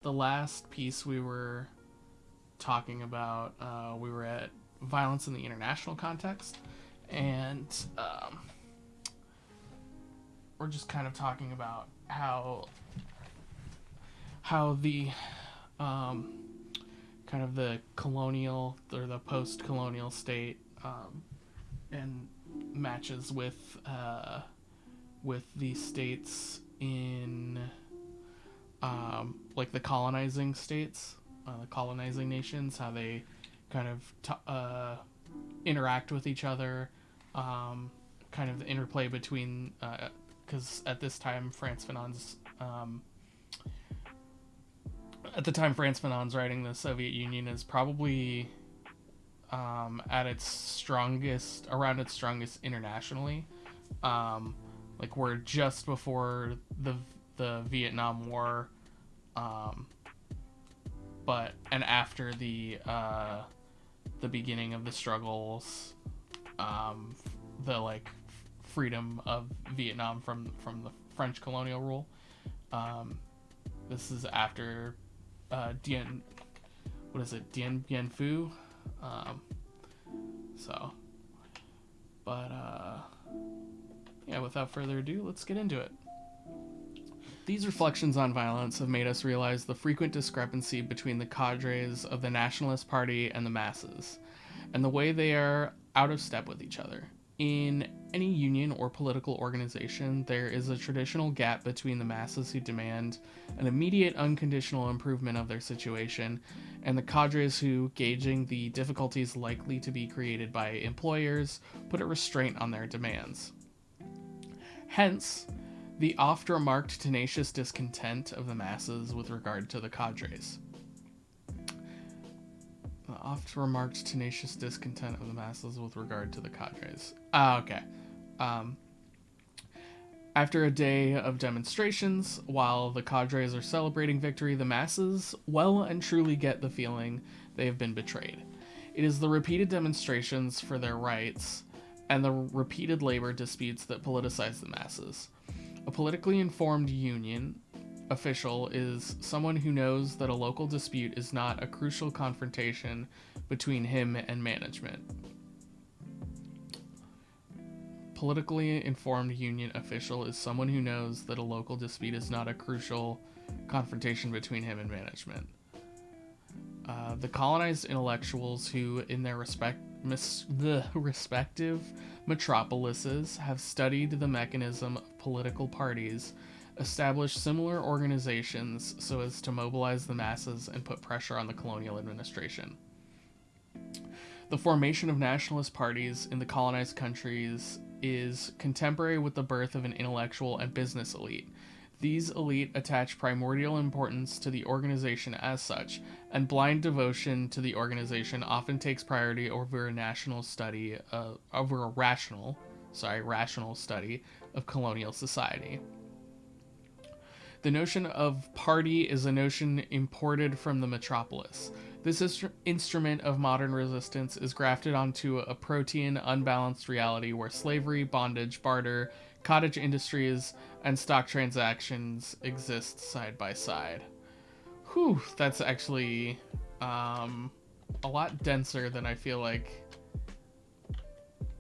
the last piece we were talking about, we were at violence in the international context, and we're just kind of talking about how the kind of the colonial or the post-colonial state and matches with the states in like the colonizing states, the colonizing nations, how they kind of interact with each other, kind of the interplay between, because at this time France Fanon's writing, the Soviet Union is probably at its strongest, around its strongest internationally. Like we're just before the Vietnam War, but and after the beginning of the struggles, the like freedom of Vietnam from the French colonial rule. This is after Dien Bien Phu. So, but yeah, without further ado, let's get into it. These reflections on violence have made us realize the frequent discrepancy between the cadres of the Nationalist Party and the masses, and the way they are out of step with each other. In any union or political organization, there is a traditional gap between the masses who demand an immediate unconditional improvement of their situation and the cadres who, gauging the difficulties likely to be created by employers, put a restraint on their demands. Hence, the oft-remarked tenacious discontent of the masses with regard to the cadres. The oft-remarked tenacious discontent of the masses with regard to the cadres. Okay. After a day of demonstrations, while the cadres are celebrating victory, the masses well and truly get the feeling they have been betrayed. It is the repeated demonstrations for their rights and the repeated labor disputes that politicize the masses. A politically informed union official is someone who knows that a local dispute is not a crucial confrontation between him and management. Politically informed union official is someone who knows that a local dispute is not a crucial confrontation between him and management. The colonized intellectuals who, in their respective metropolises, have studied the mechanism of political parties, establish similar organizations so as to mobilize the masses and put pressure on the colonial administration. The formation of nationalist parties in the colonized countries is contemporary with the birth of an intellectual and business elite. These elite attach primordial importance to the organization as such, and blind devotion to the organization often takes priority over a rational study of colonial society. The notion of party is a notion imported from the metropolis. This instrument of modern resistance is grafted onto a protean, unbalanced reality where slavery, bondage, barter, cottage industries, and stock transactions exist side by side. Whew, that's actually a lot denser than I feel like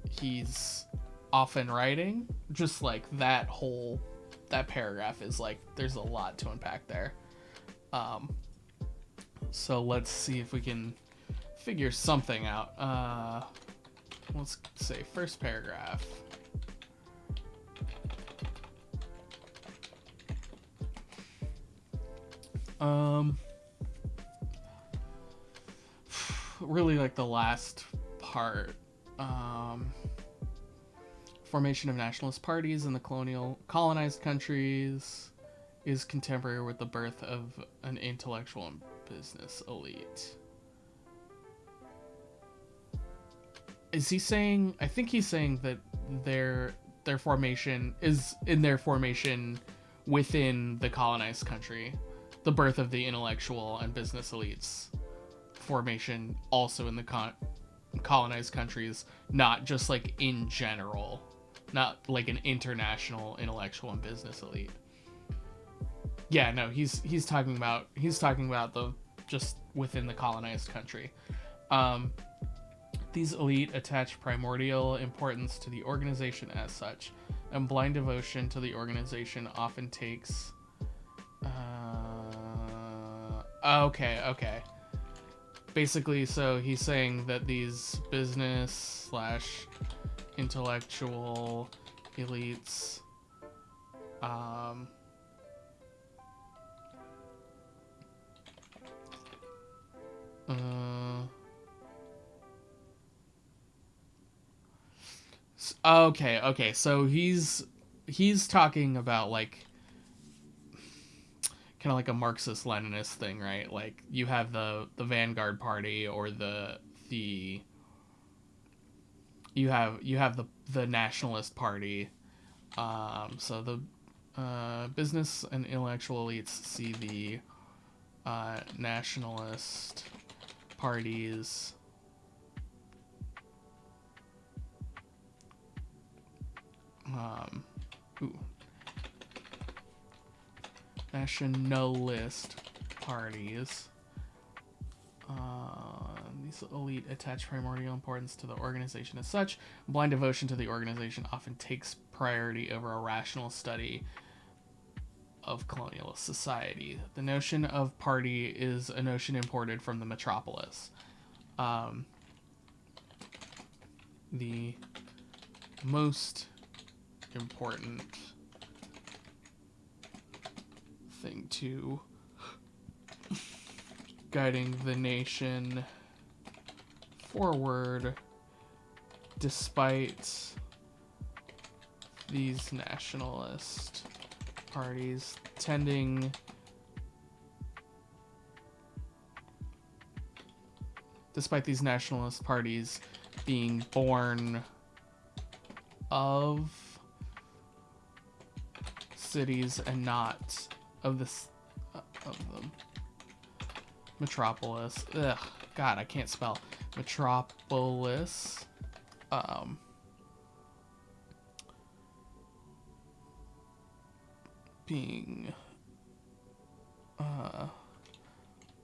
he's often writing. Just like that paragraph is like, there's a lot to unpack there. So let's see if we can figure something out. Let's say first paragraph. Really like the last part. Formation of nationalist parties in the colonized countries is contemporary with the birth of an intellectual and business elite. Is he saying? I think he's saying that their formation is in their formation within the colonized country, the birth of the intellectual and business elites formation also in the colonized countries, not just like in general, not like an international intellectual and business elite. Yeah, no, he's talking about the just within the colonized country. Um, these elite attach primordial importance to the organization as such, and blind devotion to the organization often takes. Okay. Basically, so he's saying that these business slash intellectual elites, um, okay. So he's talking about like kind of like a Marxist Leninist thing, right? Like you have the Vanguard Party or the you have the Nationalist Party. So the business and intellectual elites see the nationalist parties ooh, nationalist parties. These elite attach primordial importance to the organization as such. Blind devotion to the organization often takes priority over a rational study of colonialist society. The notion of party is a notion imported from the metropolis. The most important thing to guiding the nation forward despite these nationalist parties tending being born of cities and not of the metropolis. Ugh, God, I can't spell metropolis. Being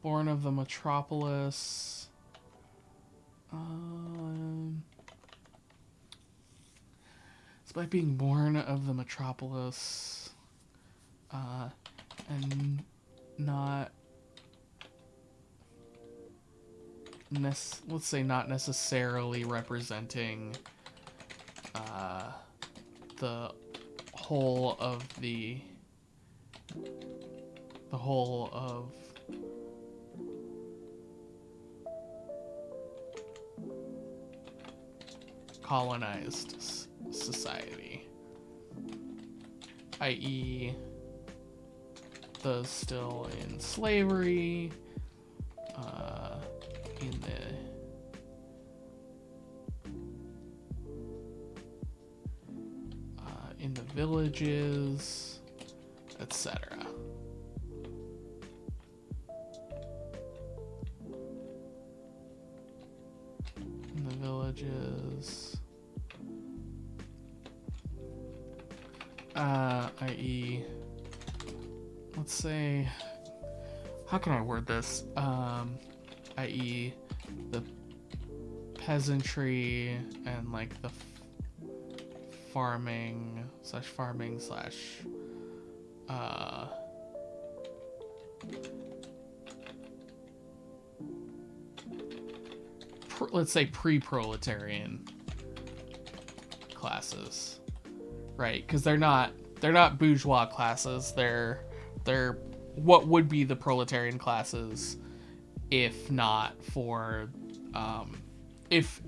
born of the metropolis. Despite being born of the metropolis, and not let's say not necessarily representing the whole of colonized society, i.e. those still in slavery, in the villages, etc. In the villages, i.e. let's say, how can I word this? I.e. the peasantry and like the farming slash let's say pre-proletarian classes, right? Because they're not bourgeois classes. They're what would be the proletarian classes if not for if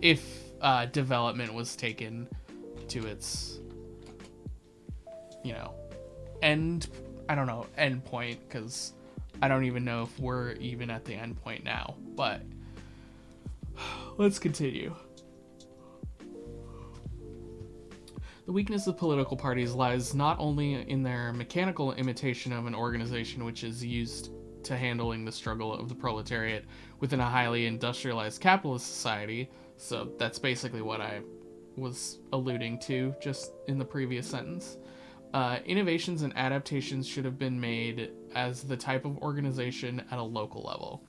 development was taken to its end point, because I don't even know if we're even at the end point now, but let's continue. The weakness of political parties lies not only in their mechanical imitation of an organization which is used to handling the struggle of the proletariat within a highly industrialized capitalist society, so that's basically what I was alluding to just in the previous sentence. Innovations and adaptations should have been made as the type of organization at a local level.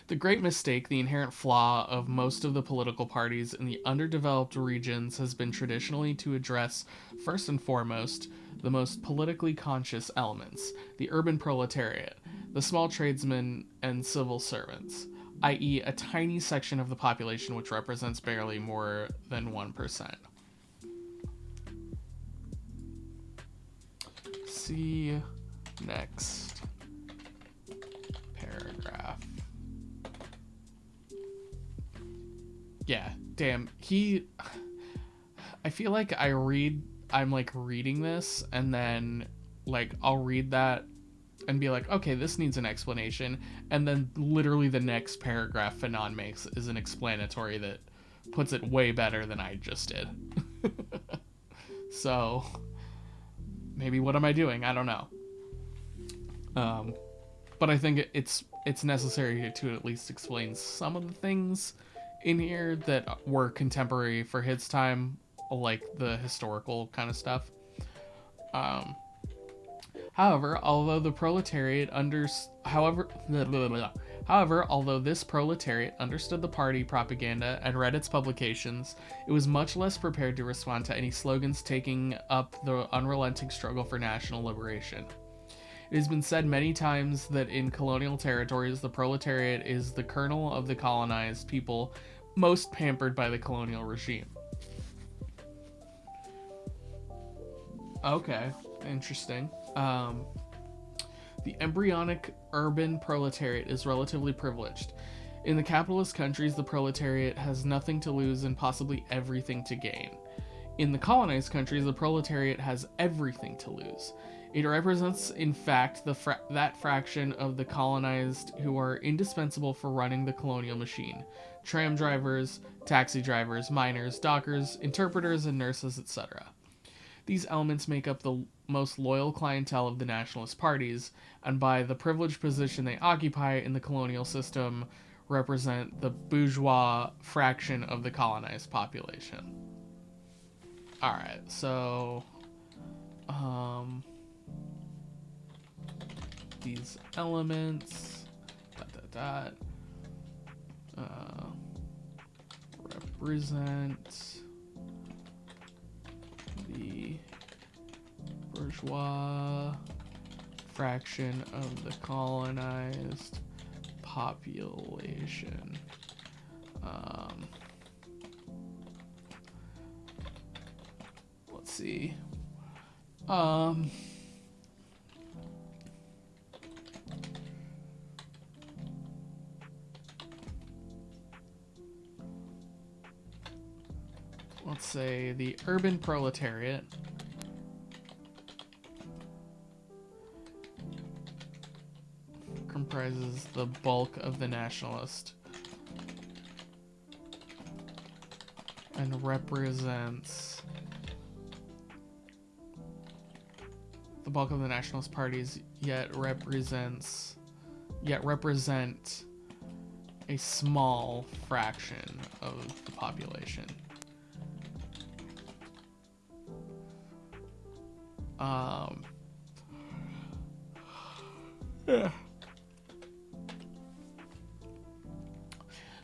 The great mistake, the inherent flaw of most of the political parties in the underdeveloped regions has been traditionally to address, first and foremost, the most politically conscious elements, the urban proletariat, the small tradesmen and civil servants, i.e., a tiny section of the population which represents barely more than 1%. See next paragraph. Yeah, damn. I feel like I'm like reading this and then like I'll read that and be like, okay, this needs an explanation, and then literally the next paragraph Fanon makes is an explanatory that puts it way better than I just did. So maybe what am I doing? I don't know. But I think it's necessary to at least explain some of the things in here that were contemporary for his time, like the historical kind of stuff. However, although this proletariat understood the party propaganda and read its publications, it was much less prepared to respond to any slogans taking up the unrelenting struggle for national liberation. It has been said many times that in colonial territories, the proletariat is the kernel of the colonized people most pampered by the colonial regime. Okay, interesting. The embryonic urban proletariat is relatively privileged. In the capitalist countries, the proletariat has nothing to lose and possibly everything to gain. In the colonized countries, the proletariat has everything to lose. It represents, in fact, that fraction of the colonized who are indispensable for running the colonial machine: tram drivers, taxi drivers, miners, dockers, interpreters, and nurses, etc. These elements make up the most loyal clientele of the nationalist parties, and by the privileged position they occupy in the colonial system, represent the bourgeois fraction of the colonized population. Alright, so these elements represent the bourgeois fraction of the colonized population. Let's see. Let's say the urban proletariat comprises the bulk of the nationalist and represents the bulk of the nationalist parties, yet represent a small fraction of the population. Yeah.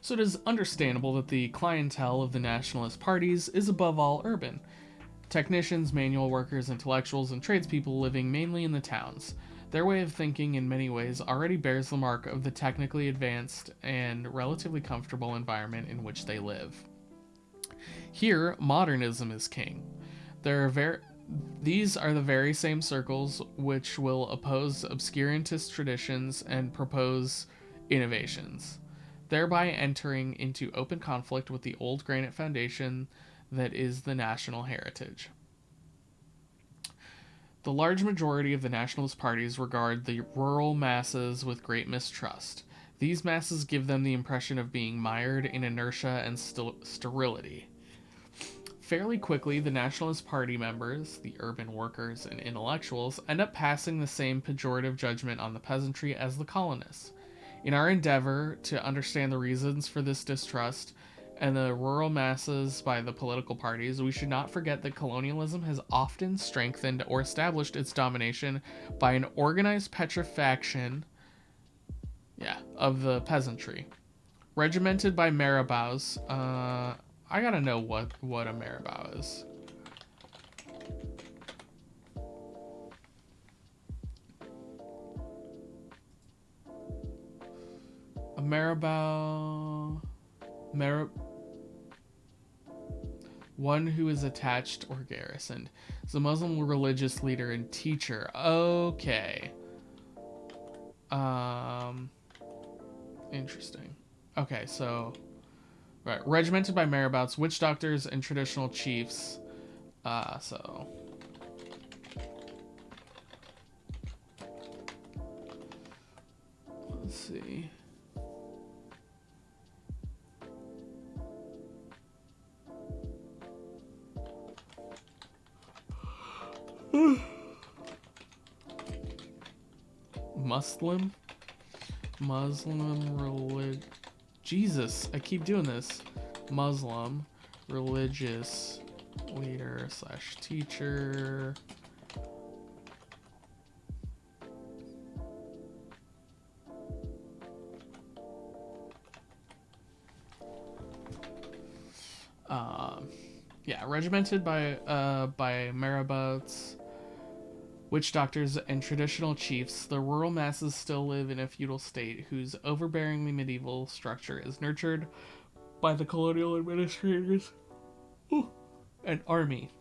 So it is understandable that the clientele of the nationalist parties is above all urban. Technicians, manual workers, intellectuals, and tradespeople living mainly in the towns. Their way of thinking in many ways already bears the mark of the technically advanced and relatively comfortable environment in which they live. Here, modernism is king. These are the very same circles which will oppose obscurantist traditions and propose innovations, thereby entering into open conflict with the old granite foundation that is the national heritage. The large majority of the nationalist parties regard the rural masses with great mistrust. These masses give them the impression of being mired in inertia and sterility. Fairly quickly, the Nationalist Party members, the urban workers and intellectuals, end up passing the same pejorative judgment on the peasantry as the colonists. In our endeavor to understand the reasons for this distrust and the rural masses by the political parties, we should not forget that colonialism has often strengthened or established its domination by an organized petrifaction, of the peasantry. Regimented by marabouts, I gotta know what a marabout is. A marabout... one who is attached or garrisoned. Is a Muslim religious leader and teacher. Okay. Interesting. Okay, so... Right. Regimented by marabouts, witch doctors, and traditional chiefs. So... Let's see... Muslim religion. Jesus, I keep doing this. Muslim religious leader slash teacher. Regimented by marabouts, witch doctors, and traditional chiefs, the rural masses still live in a feudal state whose overbearingly medieval structure is nurtured by the colonial administrators and army.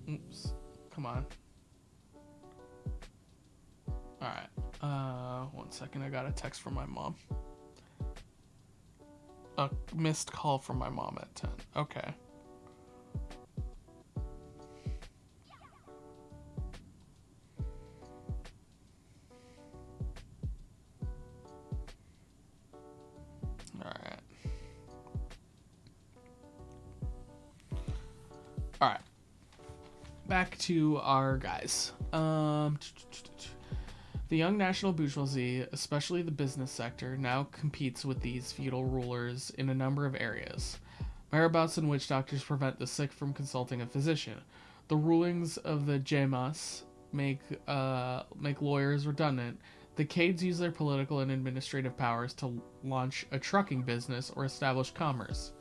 Oops. Come on. Alright. 1 second, I got a text from my mom. A missed call from my mom at 10. Okay. Alright. Back to our guys. The young national bourgeoisie, especially the business sector, now competes with these feudal rulers in a number of areas. Marabouts and witch doctors prevent the sick from consulting a physician. The rulings of the Jemas make lawyers redundant. The Cades use their political and administrative powers to launch a trucking business or establish commerce.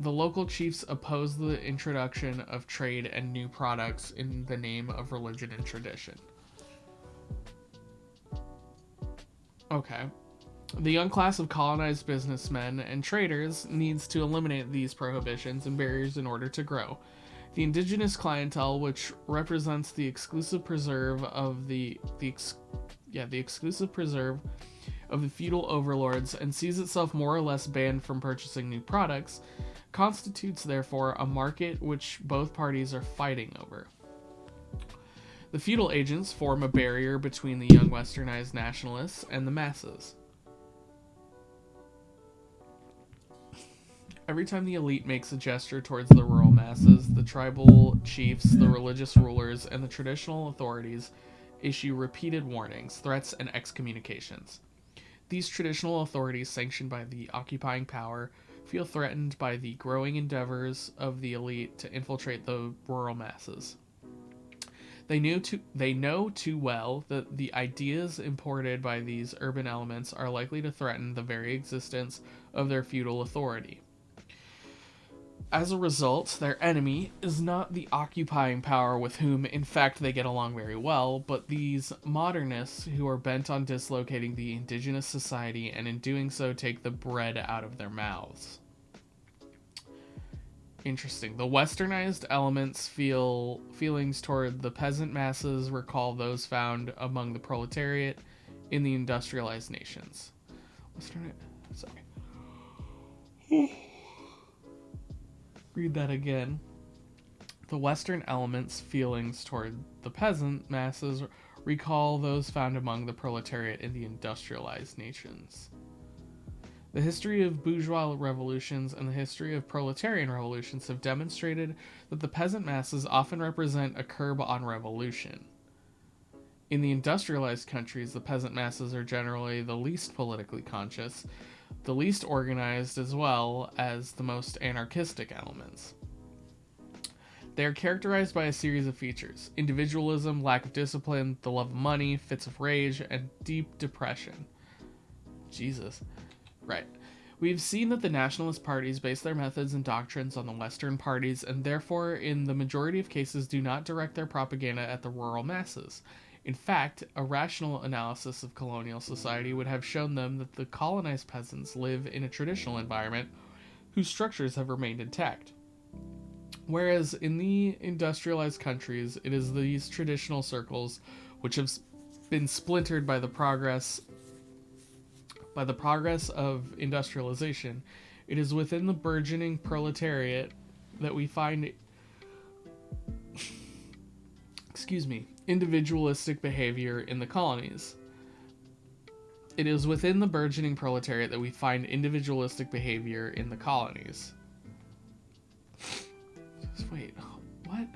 The local chiefs oppose the introduction of trade and new products in the name of religion and tradition. Okay. The young class of colonized businessmen and traders needs to eliminate these prohibitions and barriers in order to grow. The indigenous clientele, which represents the exclusive preserve of the exclusive preserve of the feudal overlords and sees itself more or less banned from purchasing new products, constitutes therefore a market which both parties are fighting over. The feudal agents form a barrier between the young westernized nationalists and the masses. Every time the elite makes a gesture towards the rural masses, the tribal chiefs, the religious rulers, and the traditional authorities issue repeated warnings, threats, and excommunications. These traditional authorities, sanctioned by the occupying power, feel threatened by the growing endeavors of the elite to infiltrate the rural masses. They know too well that the ideas imported by these urban elements are likely to threaten the very existence of their feudal authority. As a result, their enemy is not the occupying power with whom, in fact, they get along very well, but these modernists who are bent on dislocating the indigenous society and in doing so take the bread out of their mouths. Interesting. The westernized elements feelings toward the peasant masses recall those found among the proletariat in the industrialized nations. Read that again. The Western elements' feelings toward the peasant masses recall those found among the proletariat in the industrialized nations. The history of bourgeois revolutions and the history of proletarian revolutions have demonstrated that the peasant masses often represent a curb on revolution. In the industrialized countries, the peasant masses are generally the least politically conscious, the least organized, as well as the most anarchistic elements. They are characterized by a series of features: individualism, lack of discipline, the love of money, fits of rage, and deep depression. Jesus. Right. We've seen that the nationalist parties base their methods and doctrines on the Western parties, and therefore, in the majority of cases, do not direct their propaganda at the rural masses. In fact, a rational analysis of colonial society would have shown them that the colonized peasants live in a traditional environment whose structures have remained intact. Whereas in the industrialized countries, it is these traditional circles which have been splintered by the progress of industrialization. It is within the burgeoning proletariat that we find individualistic behavior in the colonies. It is within the burgeoning proletariat that we find individualistic behavior in the colonies. Wait, what?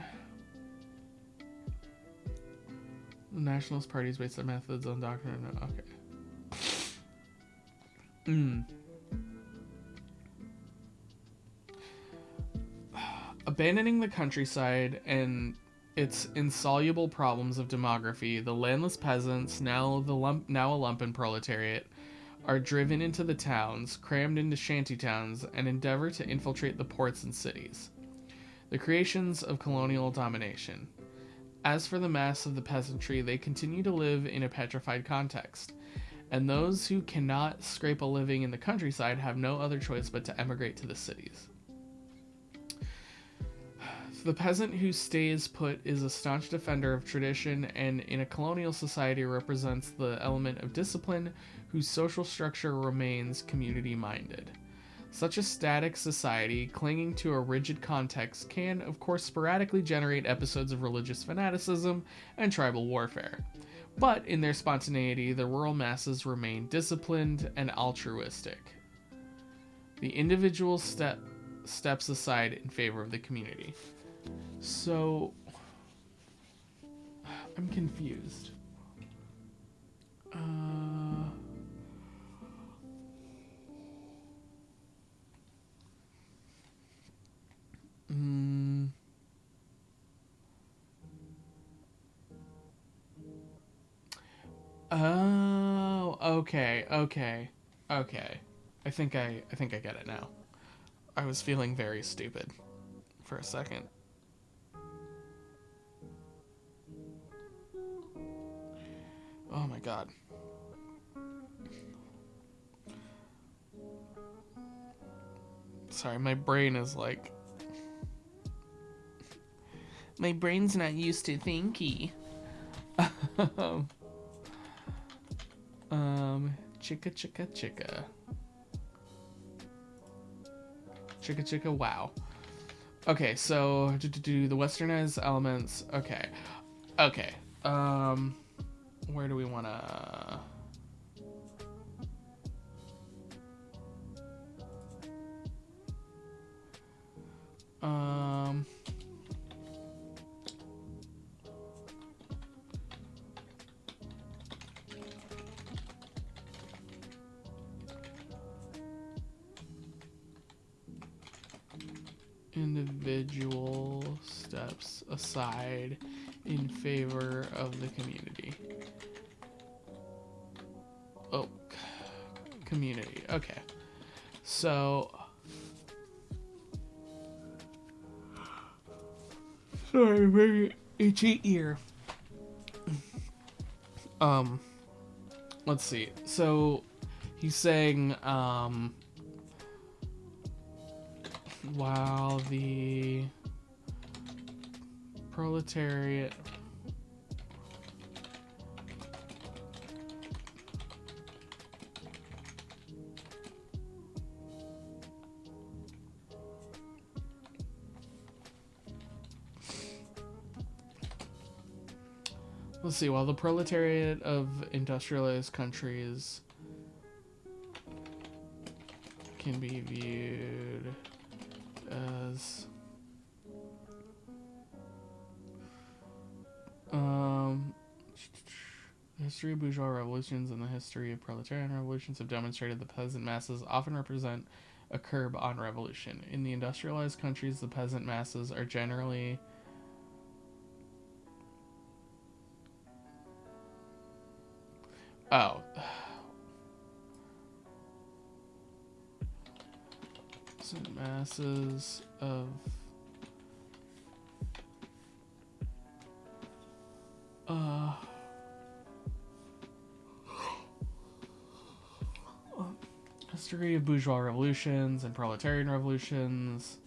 The nationalist parties base their methods on doctrine. Okay. Abandoning the countryside and its insoluble problems of demography, the landless peasants, now a lumpen proletariat, are driven into the towns, crammed into shanty towns, and endeavor to infiltrate the ports and cities, the creations of colonial domination. As for the mass of the peasantry, they continue to live in a petrified context, and those who cannot scrape a living in the countryside have no other choice but to emigrate to the cities. The peasant who stays put is a staunch defender of tradition, and in a colonial society represents the element of discipline whose social structure remains community-minded. Such a static society, clinging to a rigid context, can, of course, sporadically generate episodes of religious fanaticism and tribal warfare. But in their spontaneity, the rural masses remain disciplined and altruistic. The individual steps aside in favor of the community. So, I'm confused. Oh, okay. I think I get it now. I was feeling very stupid for a second. Oh my god. Sorry, my brain is like... My brain's not used to thinky. Chicka. Chicka, wow. Okay, so, the westernized elements, okay. Where do we wanna... Individual steps aside in favor of the community. Oh, community. Okay. So, sorry, very itchy ear. Let's see. So, he's saying, while the proletariat while the proletariat of industrialized countries can be viewed as history of bourgeois revolutions and the history of proletarian revolutions have demonstrated the peasant masses often represent a curb on revolution. In the industrialized countries, the peasant masses are generally peasant masses of history of bourgeois revolutions and proletarian revolutions.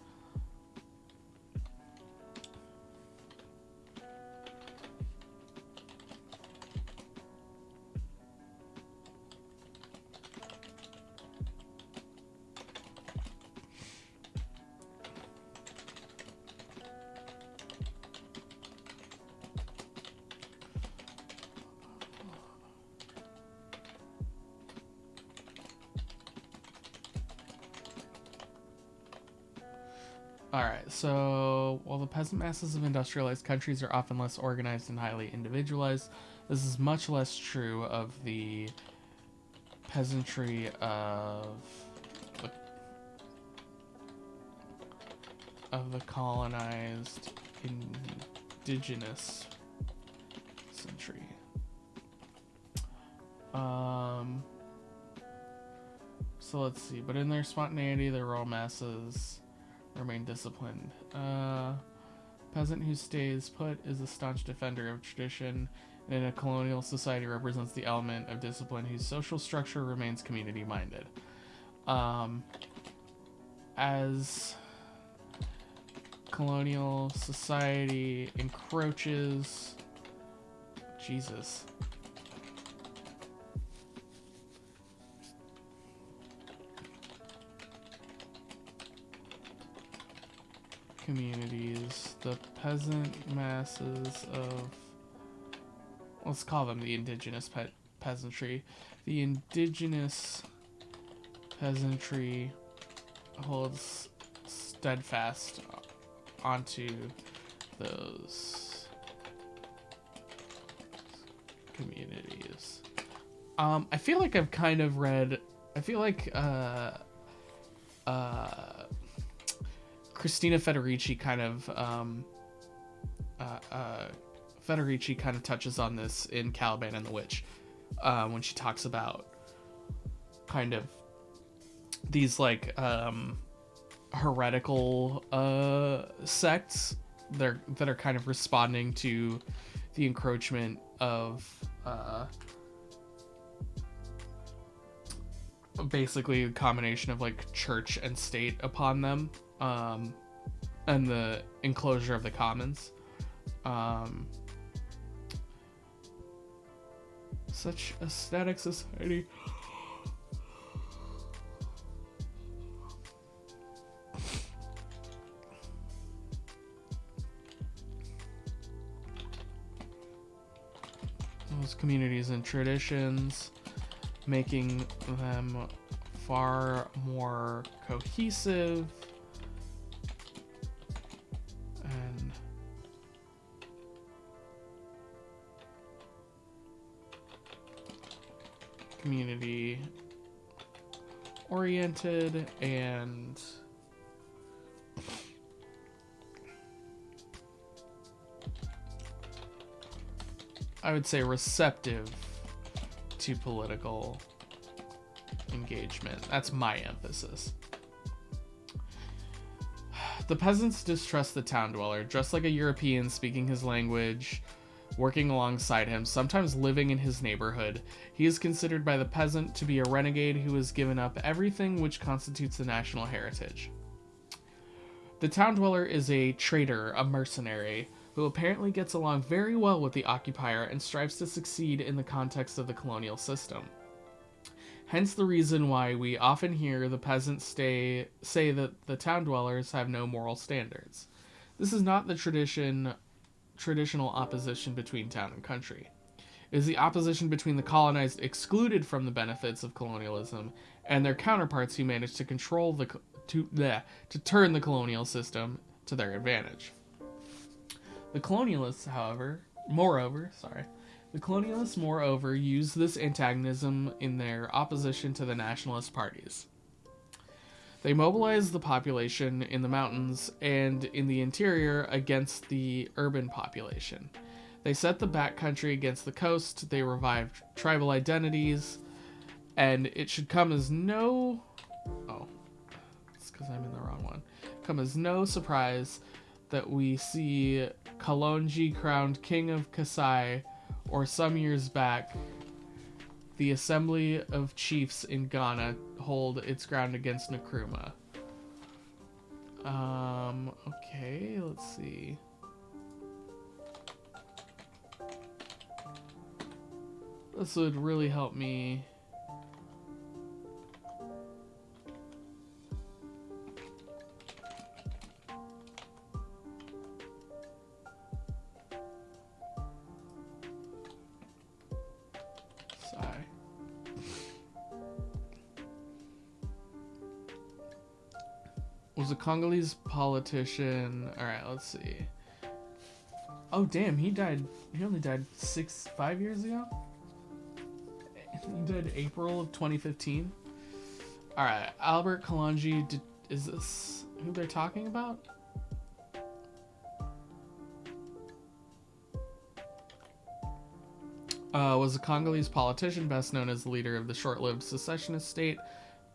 Alright, so while the peasant masses of industrialized countries are often less organized and highly individualized, this is much less true of the peasantry of the colonized indigenous peasantry. So let's see, but in their spontaneity, the rural masses remain disciplined. Peasant who stays put is a staunch defender of tradition, and in a colonial society represents the element of discipline whose social structure remains community-minded. As colonial society encroaches... Jesus. Communities, the peasant masses of, let's call them the indigenous peasantry. The indigenous peasantry holds steadfast onto those communities. I feel like I've kind of read, I feel like Christina Federici kind of touches on this in Caliban and the Witch, when she talks about kind of these like heretical sects that are kind of responding to the encroachment of basically a combination of like church and state upon them. And the enclosure of the commons. Such a static society. Those communities and traditions, making them far more cohesive. And community oriented and I would say receptive to political engagement. That's my emphasis. The peasants distrust the town dweller, dressed like a European, speaking his language, working alongside him, sometimes living in his neighborhood. He is considered by the peasant to be a renegade who has given up everything which constitutes the national heritage. The town dweller is a traitor, a mercenary, who apparently gets along very well with the occupier and strives to succeed in the context of the colonial system. Hence the reason why we often hear the peasants say that the town dwellers have no moral standards. This is not the traditional opposition between town and country. It is the opposition between the colonized excluded from the benefits of colonialism and their counterparts who manage to control to turn the colonial system to their advantage. The colonialists, moreover, The colonialists, moreover, used this antagonism in their opposition to the nationalist parties. They mobilized the population in the mountains and in the interior against the urban population. They set the backcountry against the coast. They revived tribal identities, and it should come as no... Oh, it's because I'm in the wrong one. Come as no surprise that we see Kalonji crowned king of Kasai, or some years back, the Assembly of Chiefs in Ghana hold its ground against Nkrumah. Okay, let's see. This would really help me. Was a Congolese politician. Alright, let's see. Oh, damn, he only died 5 years ago? He died April of 2015. Alright, Albert Kalonji. Is this who they're talking about? Was a Congolese politician best known as the leader of the short-lived secessionist state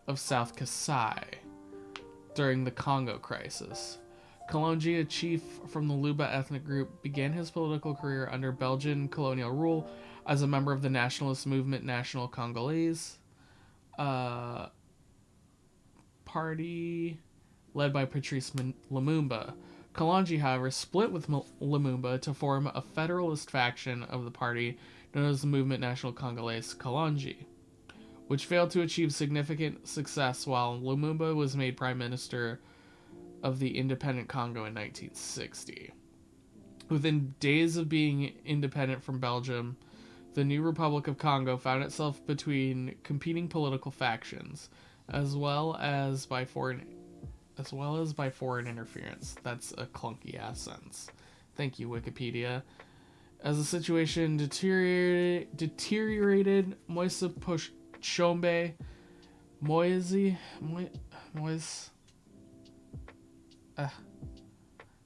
of South Kasai during the Congo crisis. Kalonji, a chief from the Luba ethnic group, began his political career under Belgian colonial rule as a member of the nationalist movement National Congolese party led by Patrice Lumumba. Kalonji, however, split with Lumumba to form a federalist faction of the party known as the Movement National Congolese Kalonji, which failed to achieve significant success while Lumumba was made prime minister of the independent Congo in 1960. Within days of being independent from Belgium, the new Republic of Congo found itself between competing political factions, as well as by foreign interference. That's a clunky ass sentence. Thank you, Wikipedia. As the situation deteriorated, Moise Chombe,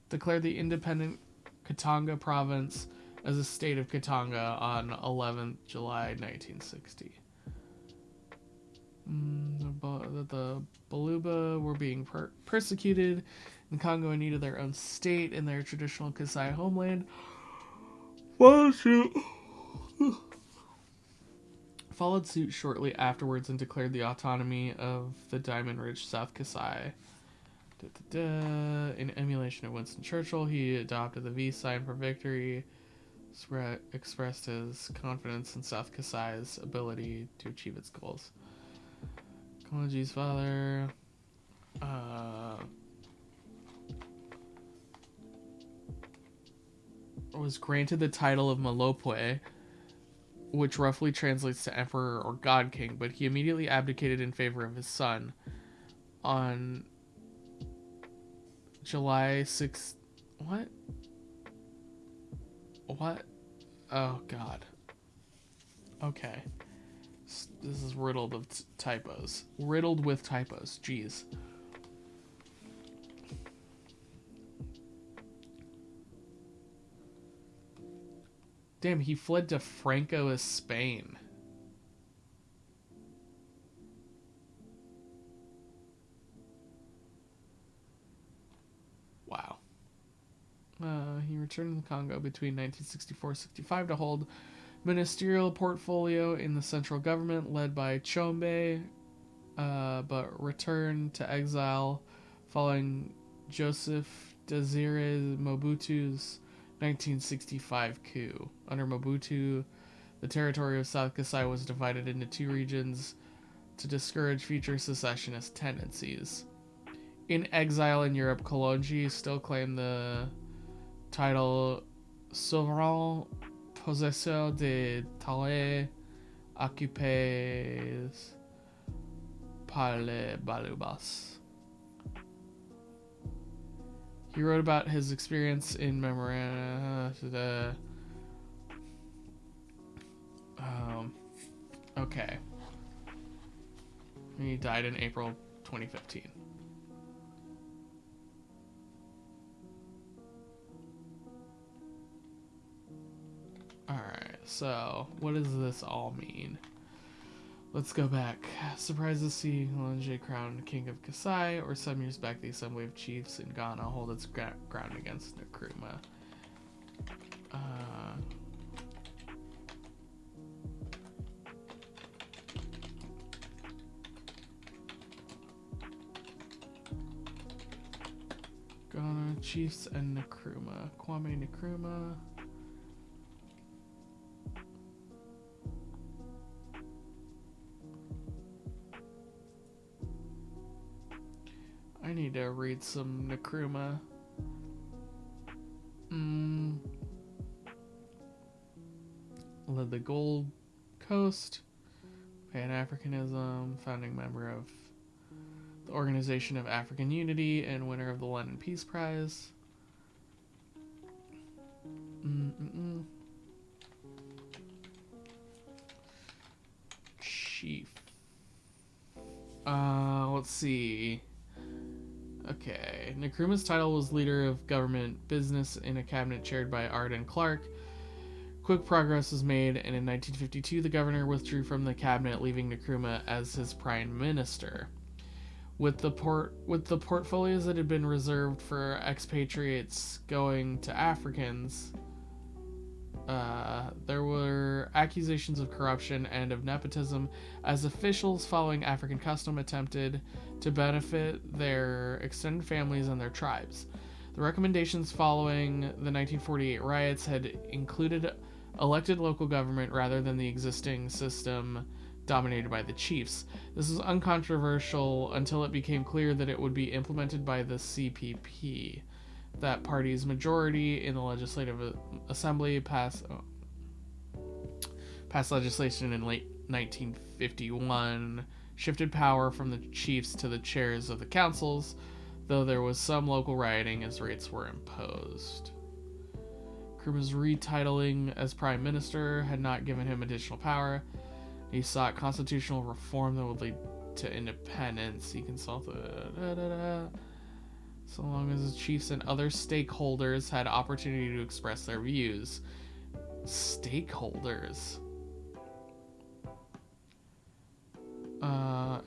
declared the independent Katanga province as a state of Katanga on 11th July 1960. The Baluba were being persecuted in Congo and needed their own state in their traditional Kasai homeland. Followed suit shortly afterwards and declared the autonomy of the diamond-rich South Kasai. In emulation of Winston Churchill, he adopted the V sign for victory, expressed his confidence in South Kasai's ability to achieve its goals. Kalonji's father was granted the title of Malopwe, which roughly translates to Emperor or God King, but he immediately abdicated in favor of his son on July 6th. What? Oh, God. Okay. This is riddled of typos. Riddled with typos. Jeez. Damn, he fled to Francoist Spain. Wow. He returned to the Congo between 1964-65 to hold ministerial portfolio in the central government led by Chombe, but returned to exile following Joseph Désiré Mobutu's 1965 coup. Under Mobutu, the territory of South Kasai was divided into two regions to discourage future secessionist tendencies. In exile in Europe, Kalonji still claimed the title Souverain Possesseur des terres occupées par les Balubas. He wrote about his experience in memoranda. Okay. He died in April 2015. Alright, so what does this all mean? Let's go back. Surprised to see Lange crowned King of Kasai, or some years back the Assembly of Chiefs in Ghana hold its ground against Nkrumah. Ghana Chiefs and Nkrumah. Kwame Nkrumah. I need to read some Nkrumah. Led the Gold Coast, Pan-Africanism, founding member of the Organization of African Unity, and winner of the London Peace Prize. Chief. Let's see. Okay. Nkrumah's title was leader of government business in a cabinet chaired by Arden Clark. Quick progress was made, and in 1952 the governor withdrew from the cabinet, leaving Nkrumah as his prime minister. With the portfolios that had been reserved for expatriates going to Africans, there were accusations of corruption and of nepotism, as officials following African custom attempted to benefit their extended families and their tribes. The recommendations following the 1948 riots had included elected local government rather than the existing system dominated by the chiefs. This was uncontroversial until it became clear that it would be implemented by the CPP. That party's majority in the Legislative Assembly passed legislation in late 1951, shifted power from the chiefs to the chairs of the councils, though there was some local rioting as rates were imposed. Nkrumah's retitling as prime minister had not given him additional power. He sought constitutional reform that would lead to independence. He consulted so long as the chiefs and other stakeholders had opportunity to express their views. Stakeholders.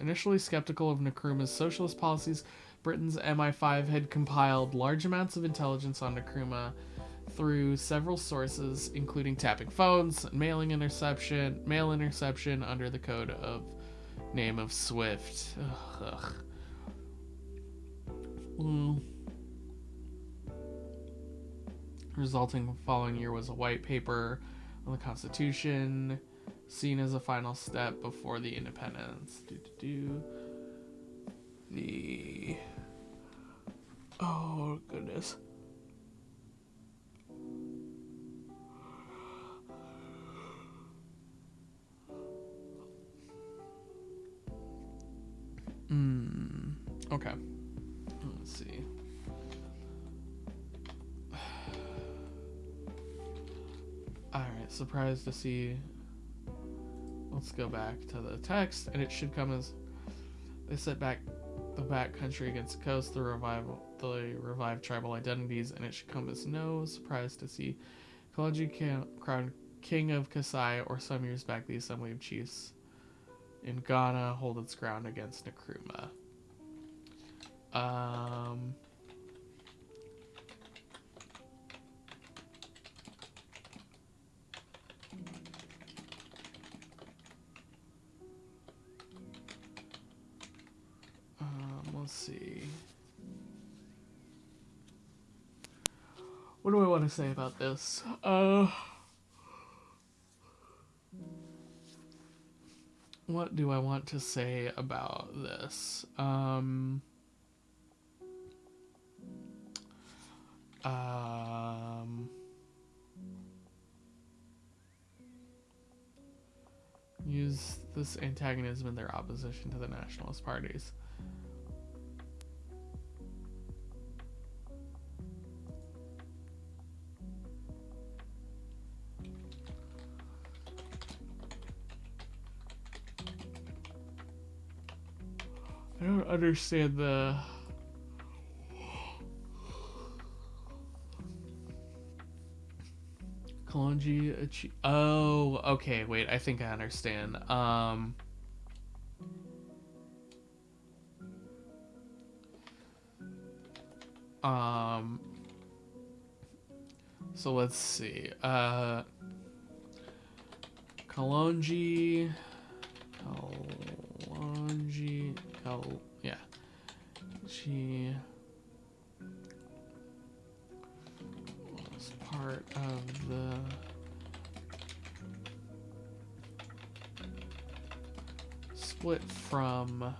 Initially skeptical of Nkrumah's socialist policies, Britain's MI5 had compiled large amounts of intelligence on Nkrumah through several sources, including tapping phones, mail interception under the code of name of Swift. Ugh. Resulting following year was a white paper on the Constitution, seen as a final step before the independence. Oh goodness. Okay. Let's see. Alright, surprised to see. Let's go back to the text, and it should come as they set back the back country against the coast, the revived tribal identities, and it should come as no surprise to see Kalenji crowned King of Kasai, or some years back the Assembly of Chiefs in Ghana, hold its ground against Nkrumah. Let's see. What do I want to say about this? What do I want to say about this? Use this antagonism in their opposition to the nationalist parties. understand the Kalonji. Oh, okay. Wait, I think I understand. So let's see. Kalonji. Yeah. She was part of the split from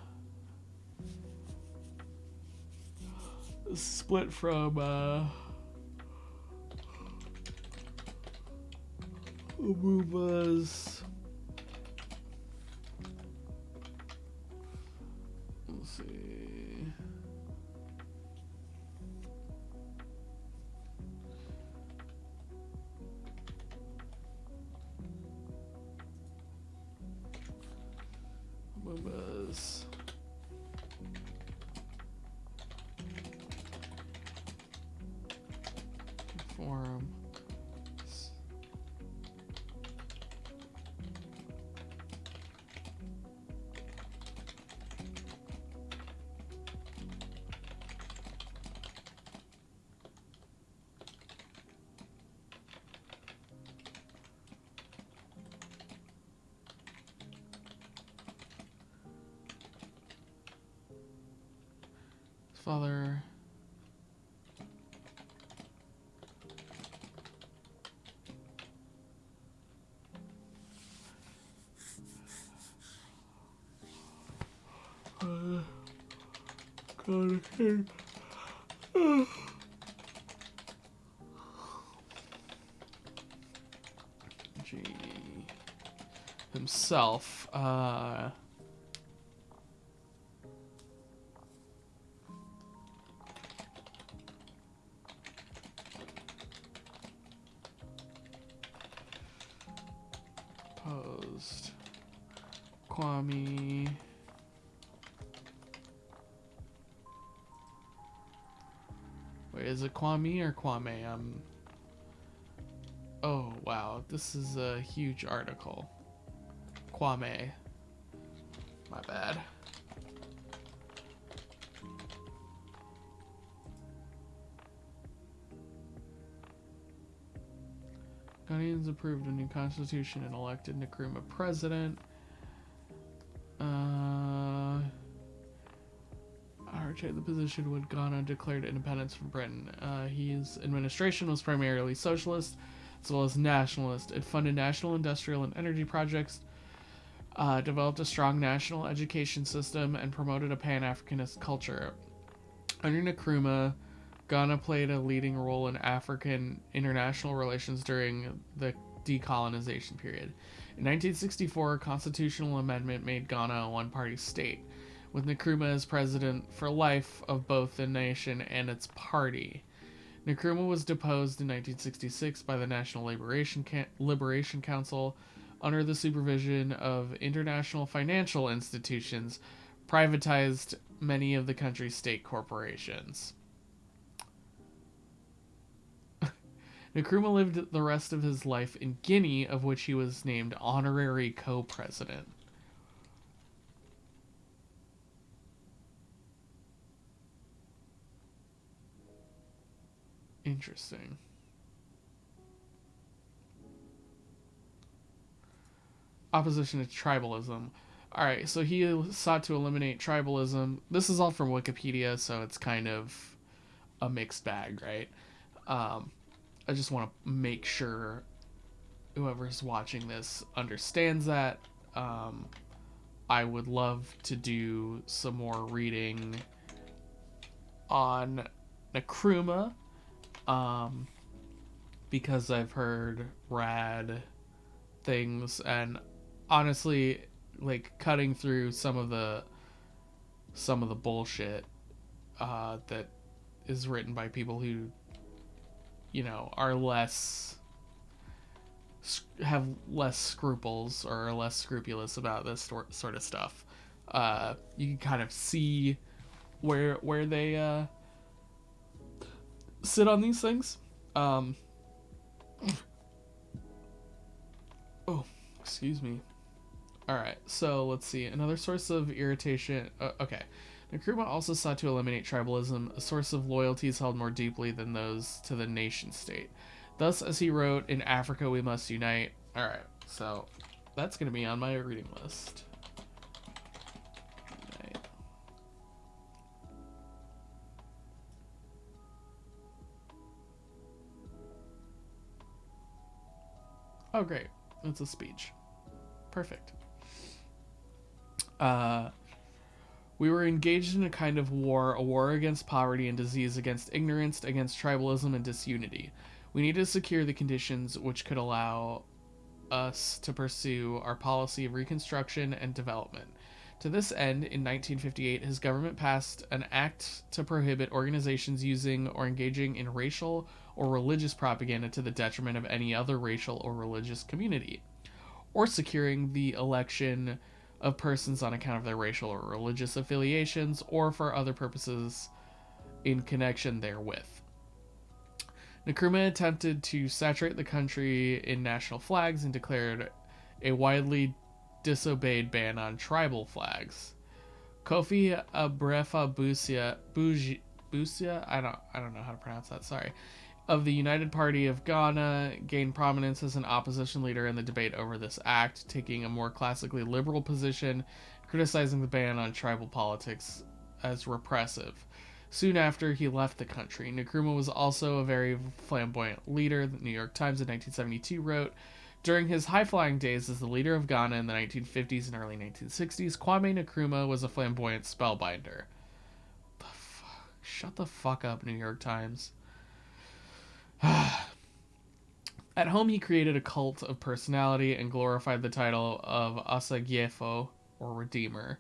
Amuba's. Let's see. Amuba's. Forum. Father. Himself. Posed. Kwame. Wait, is it Kwame or Kwame? Oh, wow. This is a huge article. Kwame. My bad. Ghanaians approved a new constitution and elected Nkrumah president. The position when Ghana declared independence from Britain. His administration was primarily socialist as well as nationalist. It funded national industrial and energy projects, developed a strong national education system, and promoted a Pan-Africanist culture. Under Nkrumah, Ghana played a leading role in African international relations during the decolonization period. In 1964, a constitutional amendment made Ghana a one-party state, with Nkrumah as president for life of both the nation and its party. Nkrumah was deposed in 1966 by the National Liberation Council under the supervision of international financial institutions, privatized many of the country's state corporations. Nkrumah lived the rest of his life in Guinea, of which he was named honorary co-president. Interesting. Opposition to tribalism. Alright, so he sought to eliminate tribalism. This is all from Wikipedia, so it's kind of a mixed bag, right? I just want to make sure whoever's watching this understands that. I would love to do some more reading on Nkrumah, because I've heard rad things, and honestly, like, cutting through some of the bullshit that is written by people who, you know, are have less scruples or are less scrupulous about this sort of stuff. You can kind of see where they sit on these things. Oh, excuse me. All right, so let's see. Another source of irritation. Okay. Nkrumah also sought to eliminate tribalism, a source of loyalties held more deeply than those to the nation state. Thus, as he wrote, in Africa we must unite. All right, so that's going to be on my reading list. Unite. Oh, great. It's a speech. Perfect. We were engaged in a kind of war, a war against poverty and disease, against ignorance, against tribalism and disunity. We needed to secure the conditions which could allow us to pursue our policy of reconstruction and development. To this end, in 1958, his government passed an act to prohibit organizations using or engaging in racial or religious propaganda to the detriment of any other racial or religious community, or securing the election of persons on account of their racial or religious affiliations, or for other purposes in connection therewith. Nkrumah attempted to saturate the country in national flags and declared a widely disobeyed ban on tribal flags. Kofi Abrefa Busia, I don't know how to pronounce that, sorry, of the United Party of Ghana gained prominence as an opposition leader in the debate over this act, taking a more classically liberal position, criticizing the ban on tribal politics as repressive. Soon after he left the country, Nkrumah was also a very flamboyant leader. The New York Times in 1972 wrote, during his high-flying days as the leader of Ghana in the 1950s and early 1960s, Kwame Nkrumah was a flamboyant spellbinder. The fuck? Shut the fuck up, New York Times. At home, he created a cult of personality and glorified the title of Asagyefo, or Redeemer.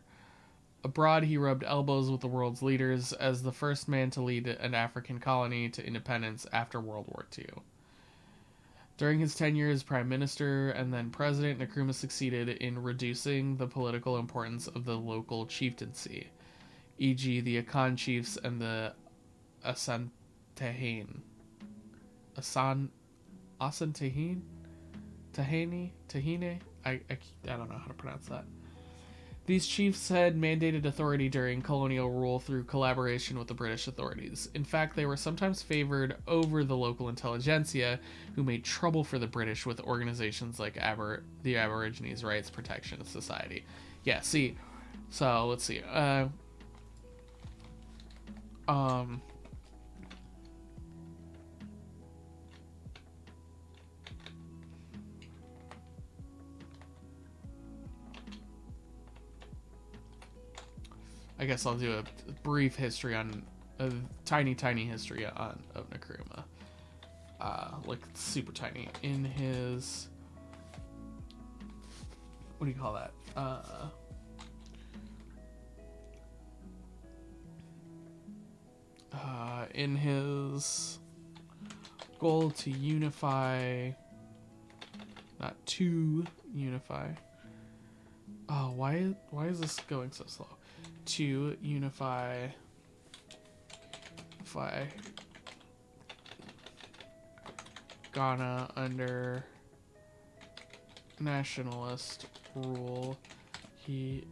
Abroad, he rubbed elbows with the world's leaders as the first man to lead an African colony to independence after World War II. During his tenure as prime minister and then president, Nkrumah succeeded in reducing the political importance of the local chieftaincy, e.g. the Akan chiefs and the Asantehene. Tahine? I don't know how to pronounce that. These chiefs had mandated authority during colonial rule through collaboration with the British authorities. In fact, they were sometimes favored over the local intelligentsia, who made trouble for the British with organizations like the Aborigines Rights Protection Society. Yeah, see, so let's see. I guess I'll do a brief history on a tiny history of Nkrumah. Like super tiny. In his, what do you call that? In his goal to unify, not to unify. Oh, why is this going so slow? To unify Ghana under nationalist rule, he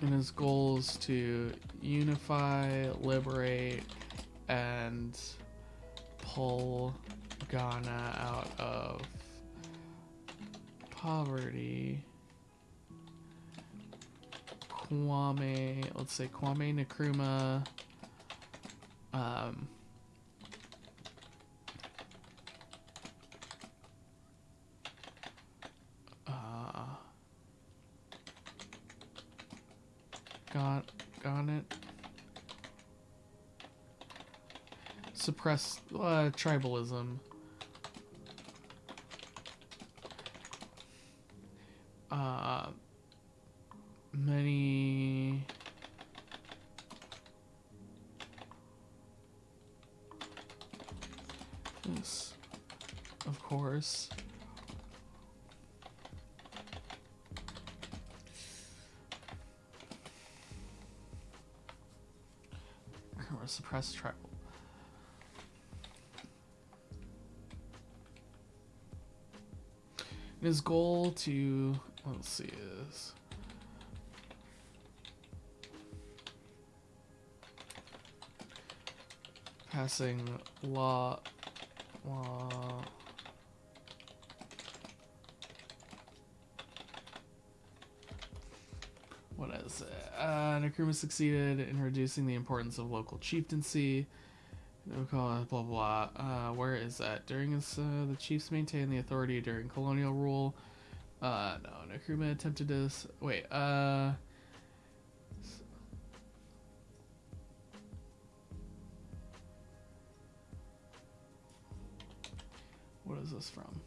and his goals to unify, liberate, and pull Ghana out of poverty. Kwame Nkrumah got it. Suppress tribalism. many yes, of course. Or suppressed tribal. His goal to, let's see, is passing law. What is it? Nkrumah succeeded in reducing the importance of local chieftaincy. Blah blah blah. Where is that? During his, the chiefs maintained the authority during colonial rule. No, Nkrumah attempted to. Wait. What is this from?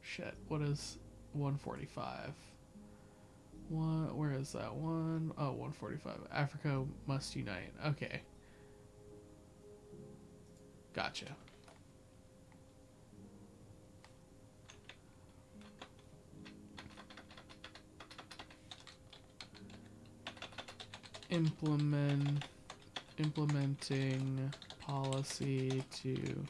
Shit. What is 145? Where is that one? Oh, 145. Africa must unite. Okay. Gotcha. Implementing policy to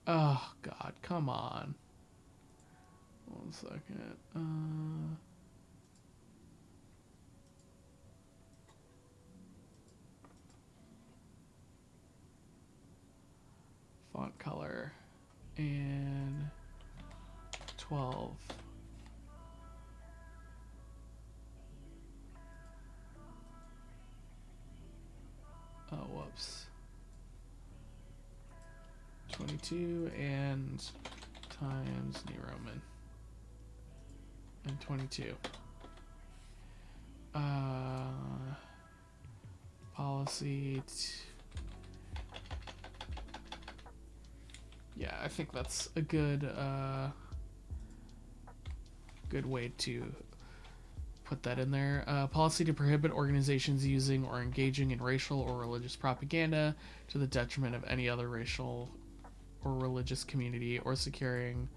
oh god, come on. 1 second. Font color and 12. Oh, whoops. 22 and times New Roman. And 22. Policy. Yeah, I think that's a good good way to put that in there. Policy to prohibit organizations using or engaging in racial or religious propaganda to the detriment of any other racial or religious community, or securing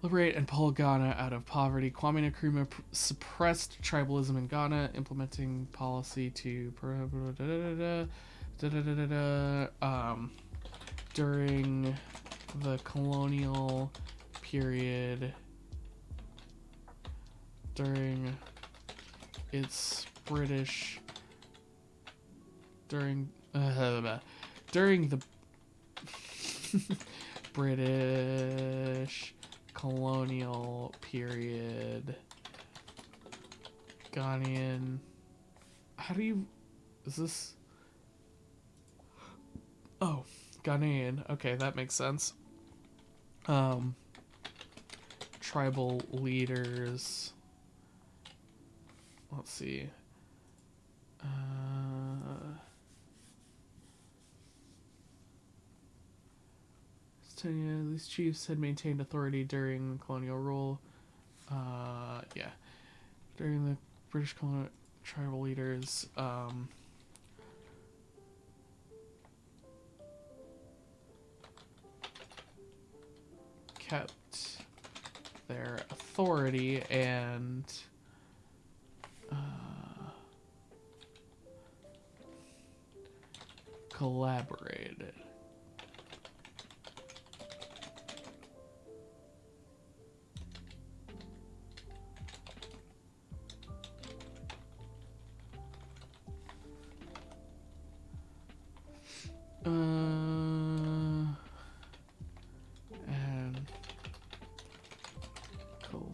liberate and pull Ghana out of poverty. Kwame Nkrumah suppressed tribalism in Ghana, implementing policy to during the colonial period, during its British, during the British colonial period, Ghanaian. How do you? Is this? Oh, Ghanaian. Okay, that makes sense. Tribal leaders. Let's see. These chiefs had maintained authority during colonial rule. Yeah. During the British colonial tribal leaders, kept their authority and collaborated. And cool.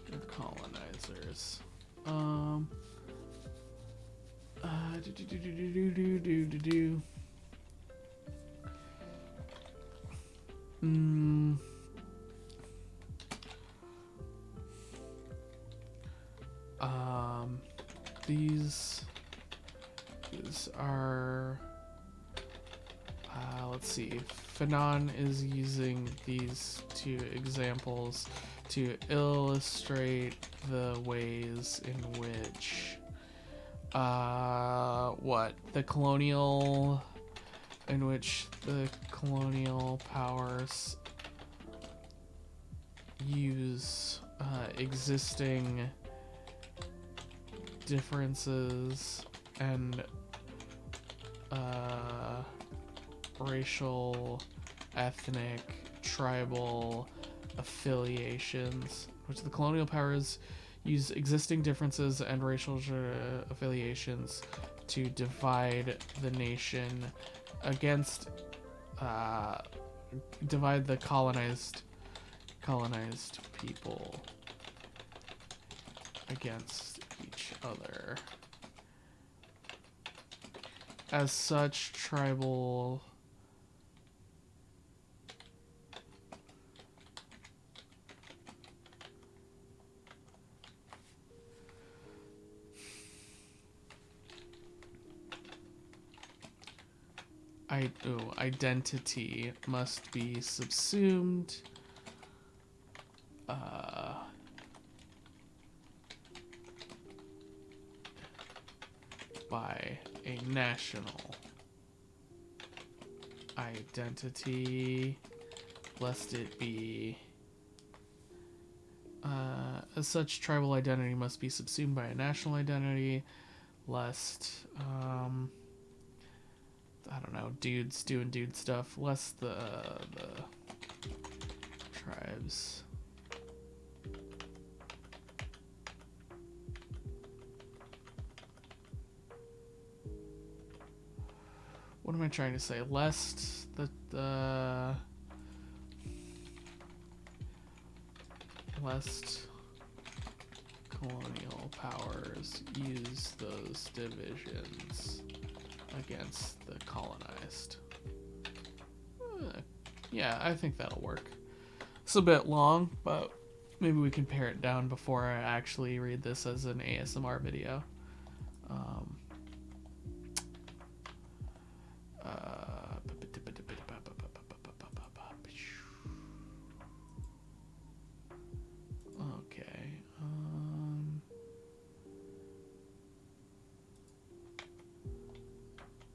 They're colonizers. These are, let's see, Fanon is using these two examples to illustrate the ways in which, the colonial powers use existing differences and racial, ethnic, tribal affiliations, which the colonial powers use existing differences and racial affiliations to divide the nation against, divide the colonized people against each other. As such, tribal identity must be subsumed by a national identity, lest it be as such, tribal identity must be subsumed by a national identity, lest I don't know, dudes doing dude stuff, lest the tribes what am I trying to say? Lest lest colonial powers use those divisions against the colonized. Yeah, I think that'll work. It's a bit long, but maybe we can pare it down before I actually read this as an ASMR video. Okay.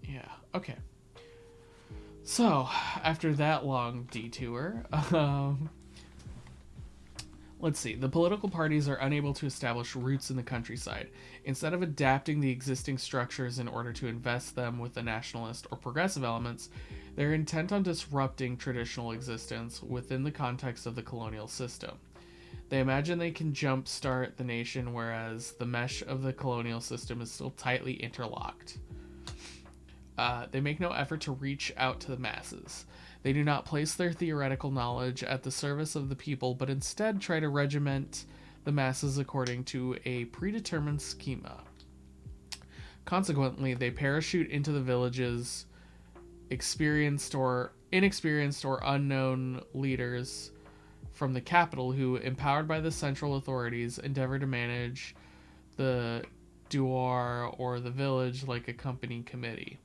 Yeah, okay. So, after that long detour, let's see. The political parties are unable to establish roots in the countryside. Instead of adapting the existing structures in order to invest them with the nationalist or progressive elements, they're intent on disrupting traditional existence within the context of the colonial system. They imagine they can jumpstart the nation, whereas the mesh of the colonial system is still tightly interlocked. They make no effort to reach out to the masses. They do not place their theoretical knowledge at the service of the people, but instead try to regiment the masses according to a predetermined schema. Consequently, they parachute into the villages inexperienced or unknown leaders from the capital who, empowered by the central authorities, endeavor to manage the douar or the village like a company committee.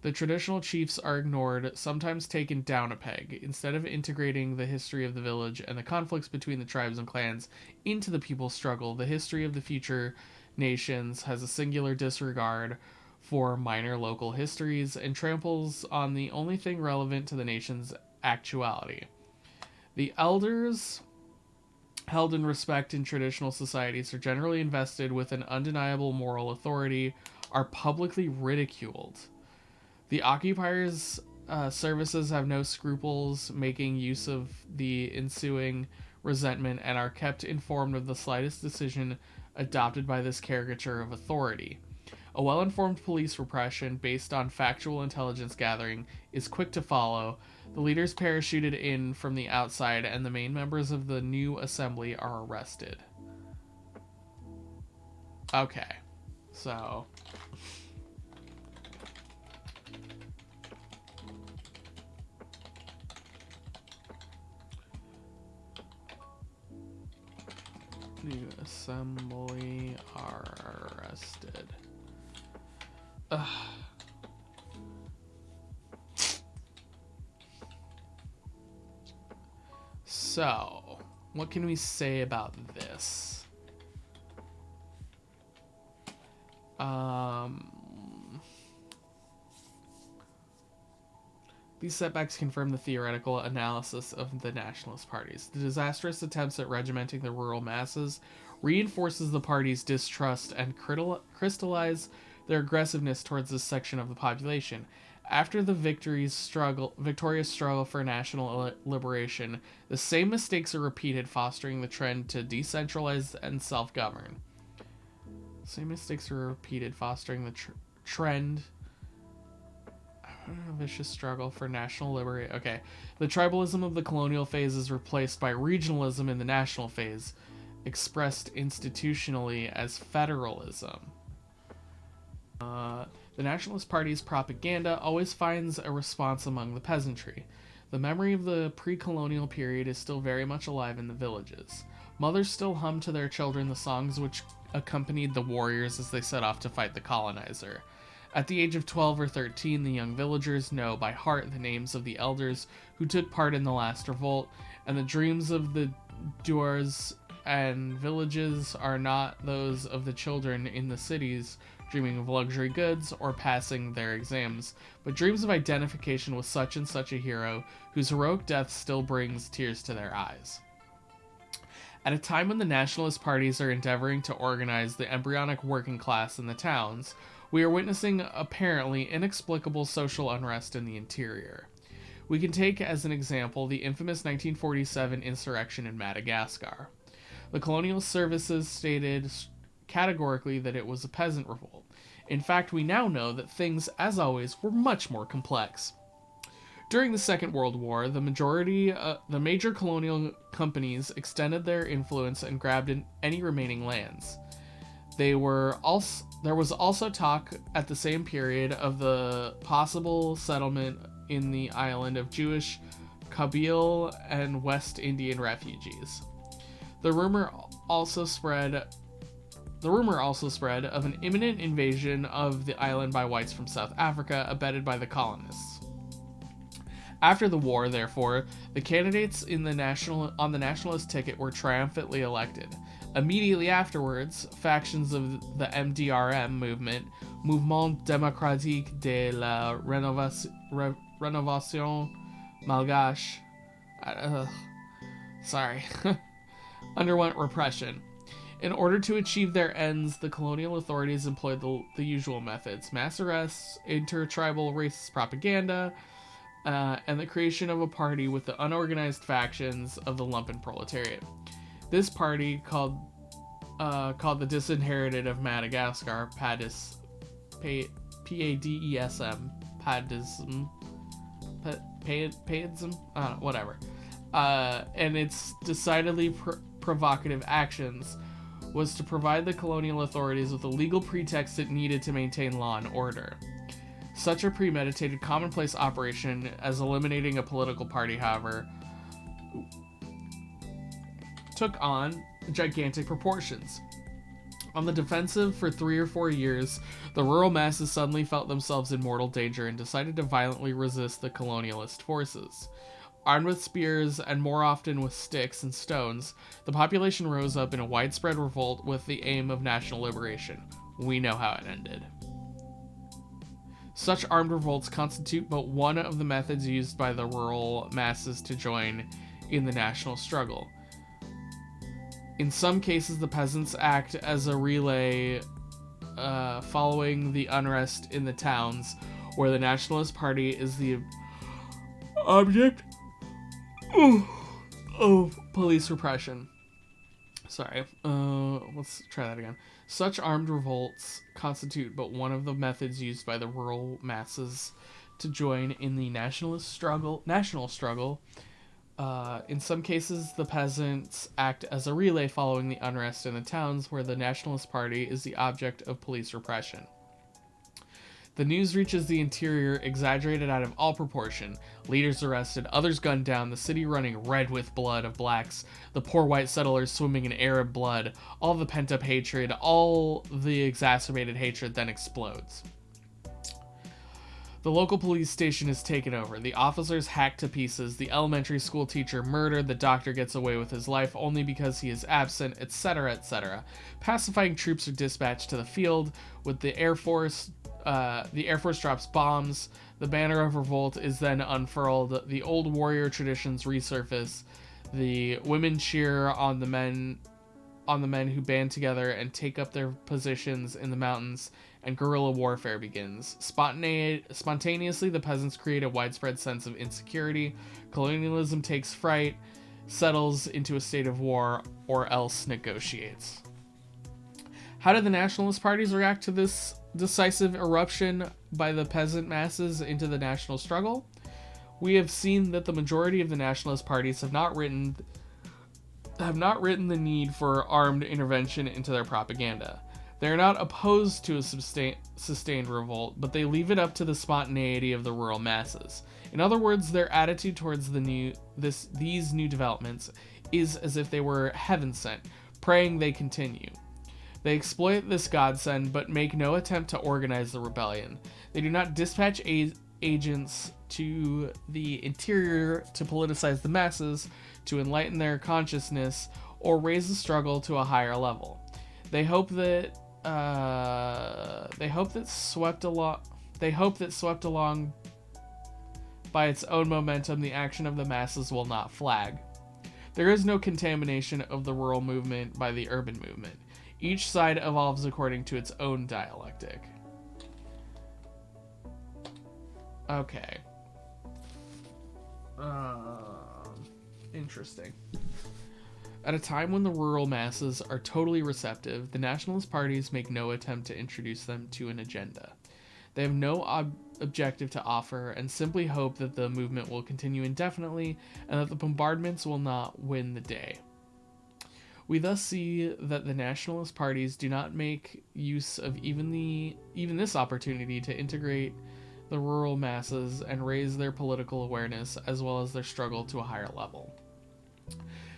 The traditional chiefs are ignored, sometimes taken down a peg. Instead of integrating the history of the village and the conflicts between the tribes and clans into the people's struggle, the history of the future nations has a singular disregard for minor local histories and tramples on the only thing relevant to the nation's actuality. The elders, held in respect in traditional societies, are generally invested with an undeniable moral authority, are publicly ridiculed. The occupiers' services have no scruples making use of the ensuing resentment and are kept informed of the slightest decision adopted by this caricature of authority. A well-informed police repression based on factual intelligence gathering is quick to follow. The leaders parachuted in from the outside and the main members of the new assembly are arrested. Okay, so New assembly are arrested. So, what can we say about this? These setbacks confirm the theoretical analysis of the nationalist parties. The disastrous attempts at regimenting the rural masses reinforces the party's distrust and crystallize their aggressiveness towards this section of the population. After the victorious struggle for national liberation, the same mistakes are repeated, fostering the trend to decentralize and self-govern. Same mistakes are repeated, fostering the trend. Vicious struggle for national liberty. Okay. The tribalism of the colonial phase is replaced by regionalism in the national phase, expressed institutionally as federalism. The Nationalist Party's propaganda always finds a response among the peasantry. The memory of the pre-colonial period is still very much alive in the villages. Mothers still hum to their children the songs which accompanied the warriors as they set off to fight the colonizer. At the age of 12 or 13, the young villagers know by heart the names of the elders who took part in the last revolt, and the dreams of the douars and villages are not those of the children in the cities dreaming of luxury goods or passing their exams, but dreams of identification with such and such a hero whose heroic death still brings tears to their eyes. At a time when the nationalist parties are endeavoring to organize the embryonic working class in the towns, we are witnessing apparently inexplicable social unrest in the interior. We can take as an example the infamous 1947 insurrection in Madagascar. The colonial services stated categorically that it was a peasant revolt. In fact, we now know that things, as always, were much more complex. During the Second World War, the major colonial companies extended their influence and grabbed in any remaining lands. There was also talk at the same period of the possible settlement in the island of Jewish, Kabyle, and West Indian refugees. The rumor also spread of an imminent invasion of the island by whites from South Africa, abetted by the colonists. After the war, therefore, the candidates on the nationalist ticket were triumphantly elected. Immediately afterwards, factions of the MDRM movement, Mouvement Démocratique de la Rénovation Malgache, underwent repression. In order to achieve their ends, the colonial authorities employed the usual methods: mass arrests, intertribal racist propaganda, and the creation of a party with the unorganized factions of the lumpen proletariat. This party, called the Disinherited of Madagascar, PADESM, whatever, and its decidedly provocative actions, was to provide the colonial authorities with the legal pretext it needed to maintain law and order. Such a premeditated, commonplace operation as eliminating a political party, however, took on gigantic proportions. On the defensive for 3 or 4 years, the rural masses suddenly felt themselves in mortal danger and decided to violently resist the colonialist forces. Armed with spears and more often with sticks and stones, the population rose up in a widespread revolt with the aim of national liberation. We know how it ended. Such armed revolts constitute but one of the methods used by the rural masses to join in the national struggle. In some cases, the peasants act as a relay following the unrest in the towns, where the Nationalist Party is the object of police repression. Let's try that again. Such armed revolts constitute but one of the methods used by the rural masses to join in the national struggle. In some cases, the peasants act as a relay following the unrest in the towns, where the Nationalist Party is the object of police repression. The news reaches the interior, exaggerated out of all proportion. Leaders arrested, others gunned down, the city running red with blood of blacks, the poor white settlers swimming in Arab blood. All the pent-up hatred, all the exacerbated hatred then explodes. The local police station is taken over. The officers hacked to pieces. The elementary school teacher murdered. The doctor gets away with his life only because he is absent, etc., etc. Pacifying troops are dispatched to the field. With the Air Force drops bombs. The banner of revolt is then unfurled. The old warrior traditions resurface. The women cheer on the men who band together and take up their positions in the mountains, and guerrilla warfare begins. Spontaneously, the peasants create a widespread sense of insecurity. Colonialism takes fright, settles into a state of war, or else negotiates. How did the nationalist parties react to this decisive eruption by the peasant masses into the national struggle? We have seen that the majority of the nationalist parties have not written the need for armed intervention into their propaganda. They are not opposed to a sustained revolt, but they leave it up to the spontaneity of the rural masses. In other words, their attitude towards these new developments is as if they were heaven sent, praying they continue. They exploit this godsend, but make no attempt to organize the rebellion. They do not dispatch agents to the interior to politicize the masses, to enlighten their consciousness, or raise the struggle to a higher level. They hope that swept along by its own momentum, the action of the masses will not flag. There is no contamination of the rural movement by the urban movement. Each side evolves according to its own dialectic. Okay. Interesting. At a time when the rural masses are totally receptive, the nationalist parties make no attempt to introduce them to an agenda. They have no objective to offer and simply hope that the movement will continue indefinitely and that the bombardments will not win the day. We thus see that the nationalist parties do not make use of even this opportunity to integrate the rural masses and raise their political awareness as well as their struggle to a higher level.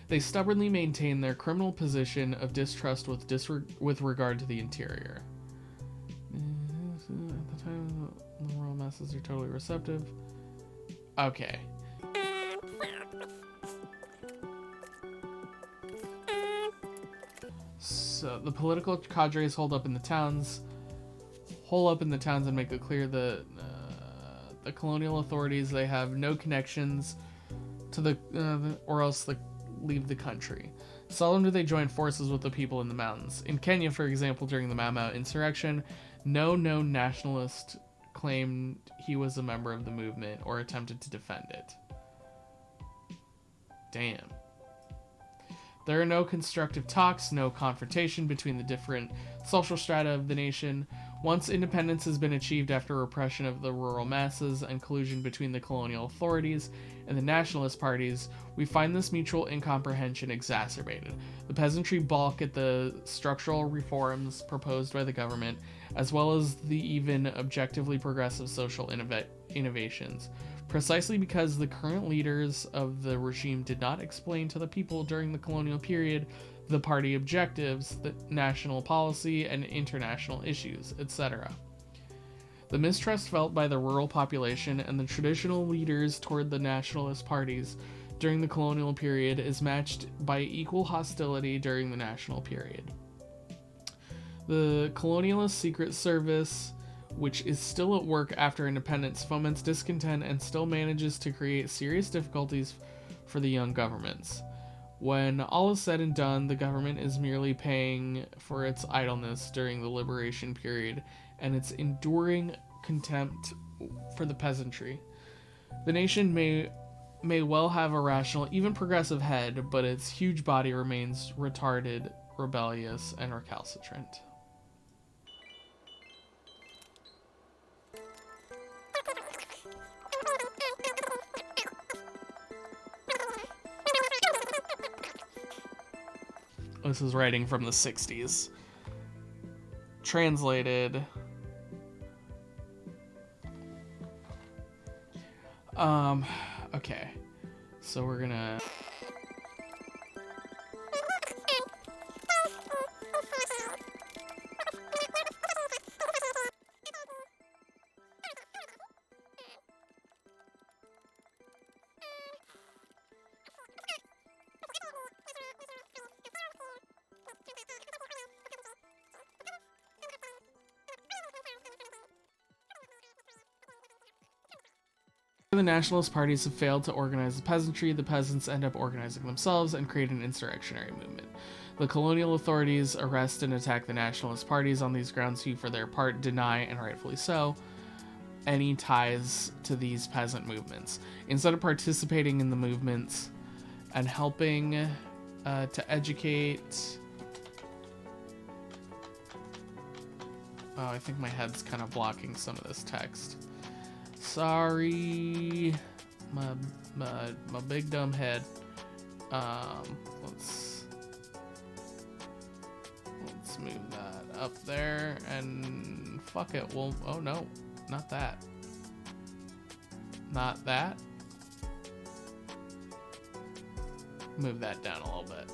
They stubbornly maintain their criminal position of distrust with regard to the interior. At the time, the rural masses are totally receptive. Okay. So the political cadres hole up in the towns and make it clear that the colonial authorities, they have no connections to or else they leave the country. Seldom do they join forces with the people in the mountains. In Kenya, for example, during the Mau Mau insurrection, no known nationalist claimed he was a member of the movement or attempted to defend it. Damn. There are no constructive talks, no confrontation between the different social strata of the nation. Once independence has been achieved after repression of the rural masses and collusion between the colonial authorities and the nationalist parties, we find this mutual incomprehension exacerbated. The peasantry balk at the structural reforms proposed by the government, as well as the even objectively progressive social innovations. Precisely because the current leaders of the regime did not explain to the people during the colonial period the party objectives, the national policy, and international issues, etc. The mistrust felt by the rural population and the traditional leaders toward the nationalist parties during the colonial period is matched by equal hostility during the national period. The colonialist secret service, which is still at work after independence, foments discontent and still manages to create serious difficulties for the young governments. When all is said and done, the government is merely paying for its idleness during the liberation period and its enduring contempt for the peasantry. The nation may well have a rational, even progressive head, but its huge body remains retarded, rebellious, and recalcitrant. This is writing from the 60s. Translated Okay. So we're gonna... The nationalist parties have failed to organize the peasantry. The peasants end up organizing themselves and create an insurrectionary movement. The colonial authorities arrest and attack the nationalist parties on these grounds, who for their part deny, and rightfully so, any ties to these peasant movements. Instead of participating in the movements and helping to educate... Oh, I think my head's kind of blocking some of this text. Sorry, my big dumb head. Let's move that up there, and fuck it. Well, oh no, not that. Not that. Move that down a little bit.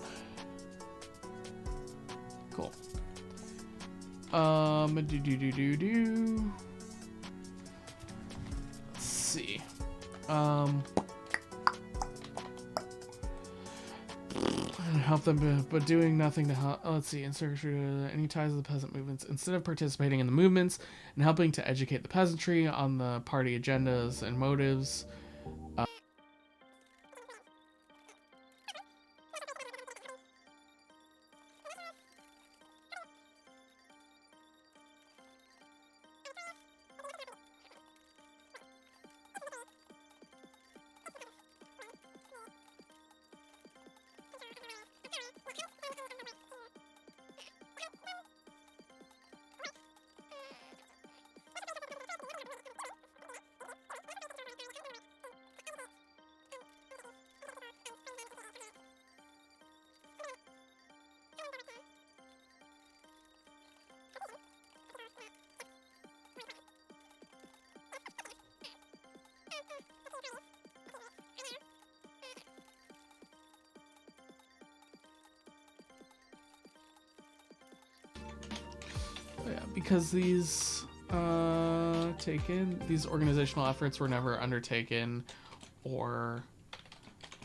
Cool. Let's see. Help them, but doing nothing to help. Let's see. Insert any ties to the peasant movements. Instead of participating in the movements and helping to educate the peasantry on the party agendas and motives, because these organizational efforts were never undertaken, or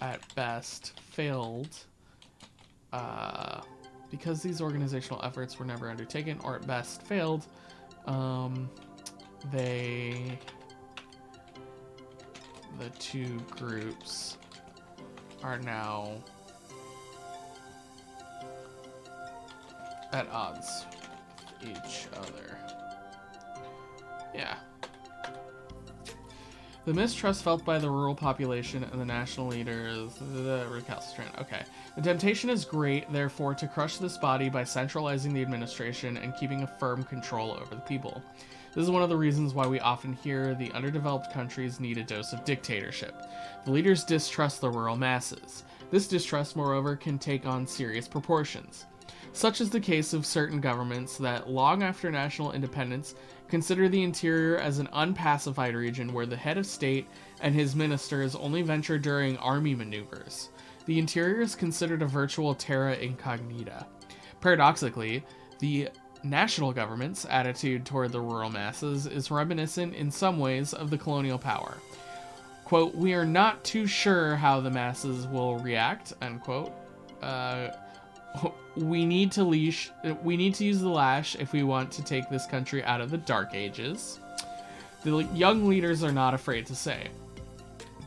at best failed. Because these organizational efforts were never undertaken, or at best failed, the two groups are now at odds with each other. Yeah. The mistrust felt by the rural population and the national leaders, the recalcitrant. Okay. The temptation is great, therefore, to crush this body by centralizing the administration and keeping a firm control over the people. This is one of the reasons why we often hear the underdeveloped countries need a dose of dictatorship. The leaders distrust the rural masses. This distrust, moreover, can take on serious proportions. Such is the case of certain governments that, long after national independence, consider the interior as an unpacified region where the head of state and his ministers only venture during army maneuvers. The interior is considered a virtual terra incognita. Paradoxically, the national government's attitude toward the rural masses is reminiscent in some ways of the colonial power. Quote, "We are not too sure how the masses will react," unquote. We need to use the lash if we want to take this country out of the dark ages. The young leaders are not afraid to say.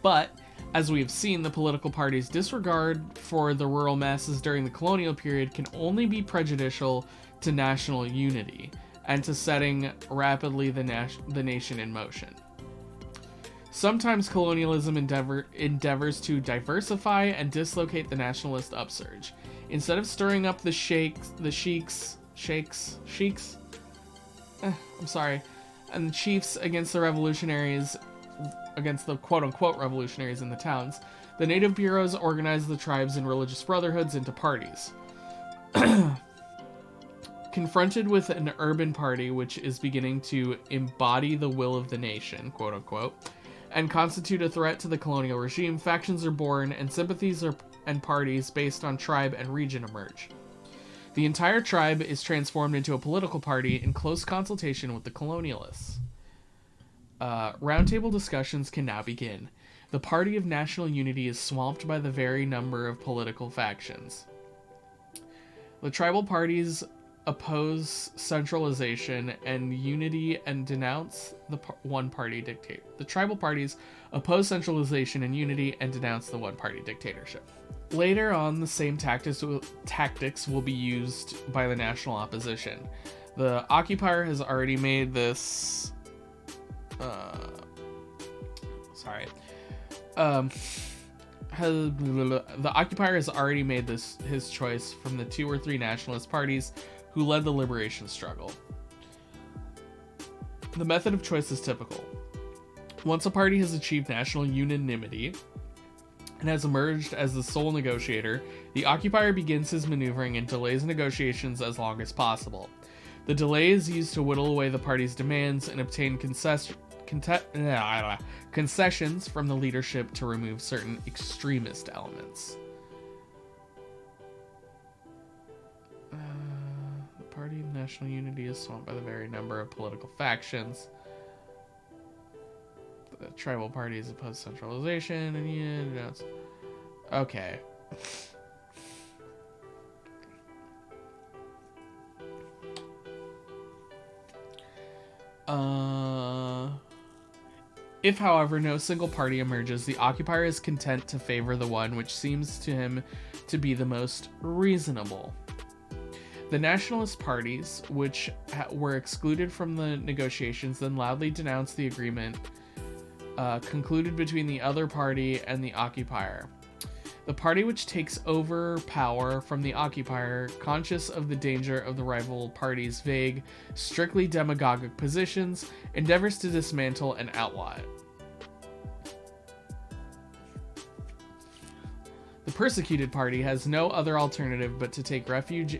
But, as we have seen, the political party's disregard for the rural masses during the colonial period can only be prejudicial to national unity and to setting rapidly the nation in motion. Sometimes colonialism endeavors to diversify and dislocate the nationalist upsurge. Instead of stirring up the sheiks, and the chiefs against the quote-unquote revolutionaries in the towns, the native bureaus organized the tribes and religious brotherhoods into parties. Confronted with an urban party which is beginning to embody the will of the nation, quote-unquote, and constitute a threat to the colonial regime, factions are born, and sympathies and parties based on tribe and region emerge. The entire tribe is transformed into a political party in close consultation with the colonialists. Roundtable discussions can now begin. The Party of National Unity is swamped by the very number of political factions. The tribal parties oppose centralization and unity and denounce the one-party dictator. The tribal parties oppose centralization and unity and denounce the one-party dictatorship. Later on, the same tactics will be used by the national opposition. The occupier has already made this... the occupier has already made his choice from the 2 or 3 nationalist parties who led the liberation struggle. The method of choice is typical. Once a party has achieved national unanimity and has emerged as the sole negotiator, the occupier begins his maneuvering and delays negotiations as long as possible. The delay is used to whittle away the party's demands and obtain concessions from the leadership to remove certain extremist elements. The Party of National Unity is swamped by the very number of political factions. The tribal parties oppose centralization and unity. Okay. If, however, no single party emerges, the occupier is content to favor the one which seems to him to be the most reasonable. The nationalist parties, which were excluded from the negotiations, then loudly denounced the agreement concluded between the other party and the occupier. The party which takes over power from the occupier, conscious of the danger of the rival party's vague, strictly demagogic positions, endeavors to dismantle and outlaw it. The persecuted party has no other alternative but to take refuge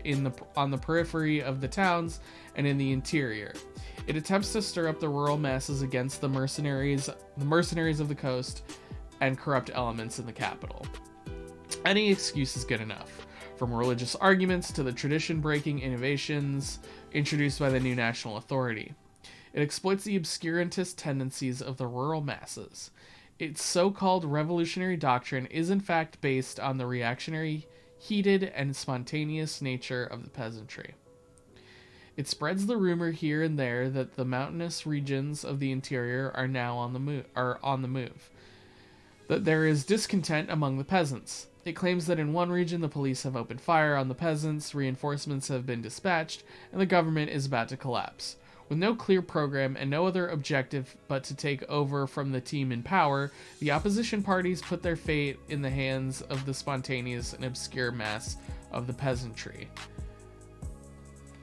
on the periphery of the towns and in the interior. It attempts to stir up the rural masses against the mercenaries of the coast and corrupt elements in the capital. Any excuse is good enough, from religious arguments to the tradition-breaking innovations introduced by the new national authority. It exploits the obscurantist tendencies of the rural masses. Its so-called revolutionary doctrine is in fact based on the reactionary, heated, and spontaneous nature of the peasantry. It spreads the rumor here and there that the mountainous regions of the interior are now on the move, that there is discontent among the peasants. It claims that in one region the police have opened fire on the peasants, reinforcements have been dispatched, and the government is about to collapse. With no clear program and no other objective but to take over from the team in power, the opposition parties put their fate in the hands of the spontaneous and obscure mass of the peasantry.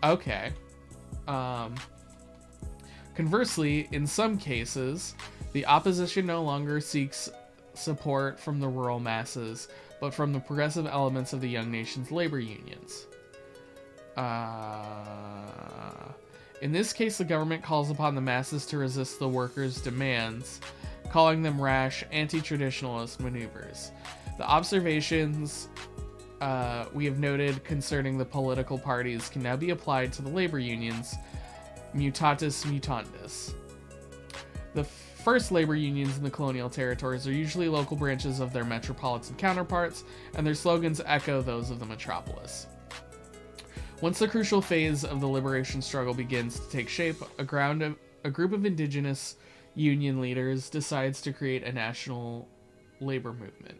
Okay. Conversely, in some cases, the opposition no longer seeks support from the rural masses, but from the progressive elements of the young nation's labor unions. In this case, the government calls upon the masses to resist the workers' demands, calling them rash, anti-traditionalist maneuvers. The observations we have noted concerning the political parties can now be applied to the labor unions, mutatis mutandis. The first labor unions in the colonial territories are usually local branches of their metropolitan counterparts, and their slogans echo those of the metropolis. Once the crucial phase of the liberation struggle begins to take shape, a group of indigenous union leaders decides to create a national labor movement.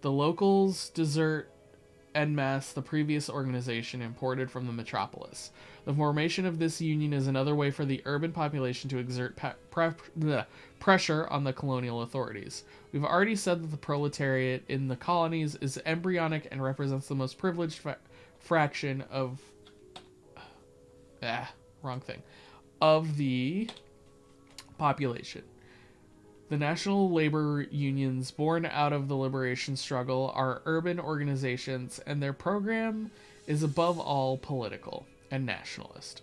The locals desert en masse the previous organization imported from the metropolis. The formation of this union is another way for the urban population to exert pressure on the colonial authorities. We've already said that the proletariat in the colonies is embryonic and represents the most privileged fraction of of the population. The national labor unions born out of the liberation struggle are urban organizations, and their program is above all political and nationalist.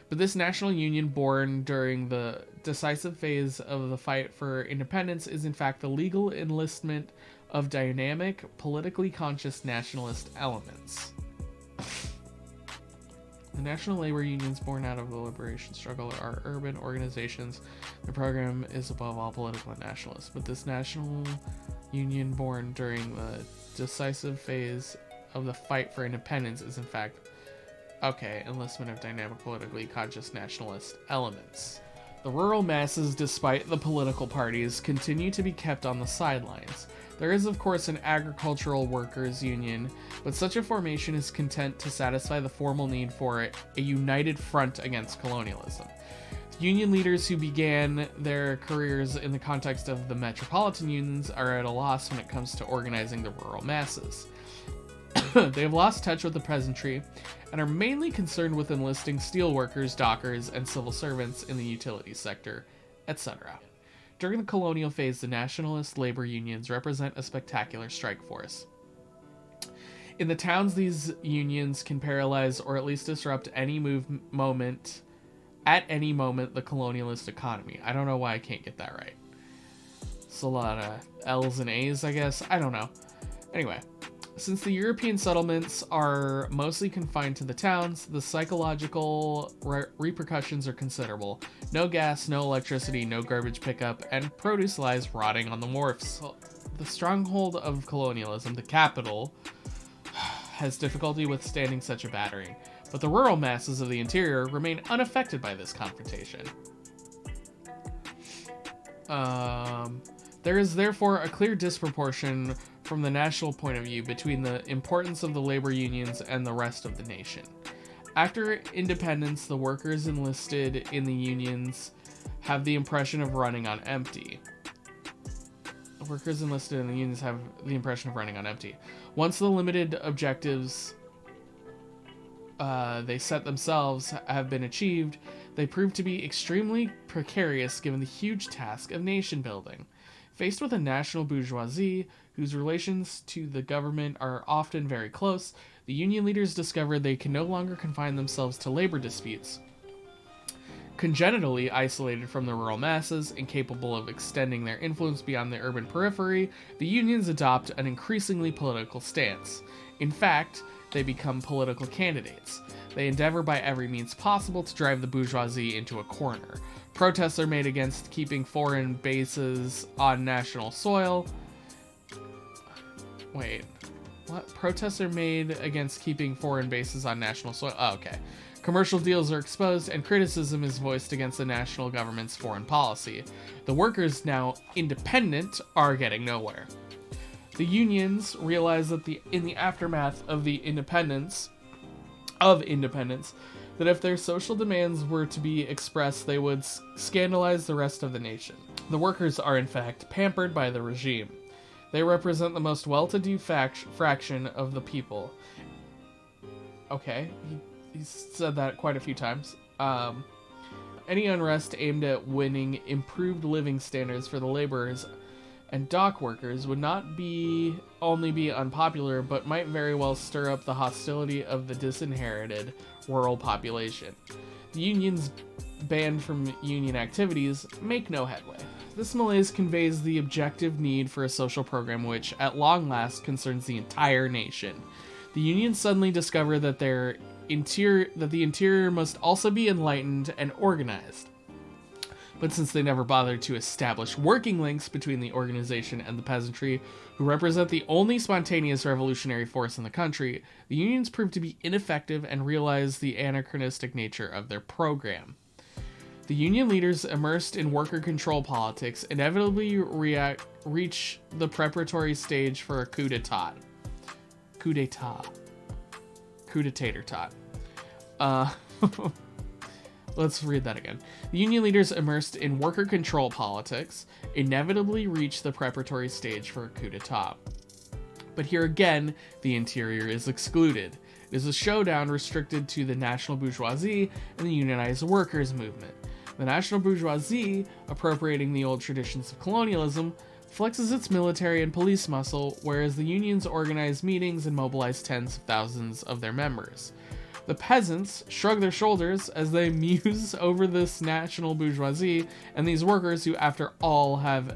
But this national union, born during the decisive phase of the fight for independence, is in fact the legal enlistment of dynamic, politically conscious nationalist elements. The national labor unions born out of the liberation struggle are urban organizations. The program is above all political and nationalist. But this national union, born during the decisive phase of the fight for independence, is in fact, enlistment of dynamic, politically conscious nationalist elements. The rural masses, despite the political parties, continue to be kept on the sidelines. There is, of course, an agricultural workers' union, but such a formation is content to satisfy the formal need for a united front against colonialism. Union leaders who began their careers in the context of the metropolitan unions are at a loss when it comes to organizing the rural masses. They have lost touch with the peasantry and are mainly concerned with enlisting steelworkers, dockers, and civil servants in the utilities sector, etc. During the colonial phase, the nationalist labor unions represent a spectacular strike force. In the towns, these unions can paralyze or at least disrupt any moment the colonialist economy. I don't know why I can't get that right. It's a lot of L's and A's, I guess. I don't know. Anyway, since the European settlements are mostly confined to the towns, the psychological repercussions are considerable. No gas, no electricity, no garbage pickup, and produce lies rotting on the wharfs. The stronghold of colonialism, the capital, has difficulty withstanding such a battering, but the rural masses of the interior remain unaffected by this confrontation. There is therefore a clear disproportion from the national point of view between the importance of the labor unions and the rest of the nation. After independence, the workers enlisted in the unions have the impression of running on empty. Once the limited objectives they set themselves have been achieved, they prove to be extremely precarious given the huge task of nation building. Faced with a national bourgeoisie whose relations to the government are often very close, the union leaders discover they can no longer confine themselves to labor disputes. Congenitally isolated from the rural masses, incapable of extending their influence beyond the urban periphery, the unions adopt an increasingly political stance. In fact, they become political candidates. They endeavor by every means possible to drive the bourgeoisie into a corner. Protests are made against keeping foreign bases on national soil. Wait, what? Protests are made against keeping foreign bases on national soil? Oh, okay. Commercial deals are exposed, and criticism is voiced against the national government's foreign policy. The workers, now independent, are getting nowhere. The unions realize that in the aftermath of the independence, that if their social demands were to be expressed, they would scandalize the rest of the nation. The workers are, in fact, pampered by the regime. They represent the most well-to-do fraction of the people. Okay, he said that quite a few times. Any unrest aimed at winning improved living standards for the laborers and dock workers would not only be unpopular, but might very well stir up the hostility of the disinherited rural population. The unions banned from union activities make no headway. This malaise conveys the objective need for a social program which, at long last, concerns the entire nation. The unions suddenly discover that the interior must also be enlightened and organized. But since they never bothered to establish working links between the organization and the peasantry, who represent the only spontaneous revolutionary force in the country, the unions proved to be ineffective and realized the anachronistic nature of their program. The union leaders, immersed in worker control politics, inevitably reach the preparatory stage for a coup d'etat. Coup d'etat. Let's read that again. The union leaders, immersed in worker control politics, inevitably reach the preparatory stage for a coup d'etat. But here again, the interior is excluded. It is a showdown restricted to the national bourgeoisie and the unionized workers' movement. The national bourgeoisie, appropriating the old traditions of colonialism, flexes its military and police muscle, whereas the unions organize meetings and mobilize tens of thousands of their members. The peasants shrug their shoulders as they muse over this national bourgeoisie and these workers who, after all, have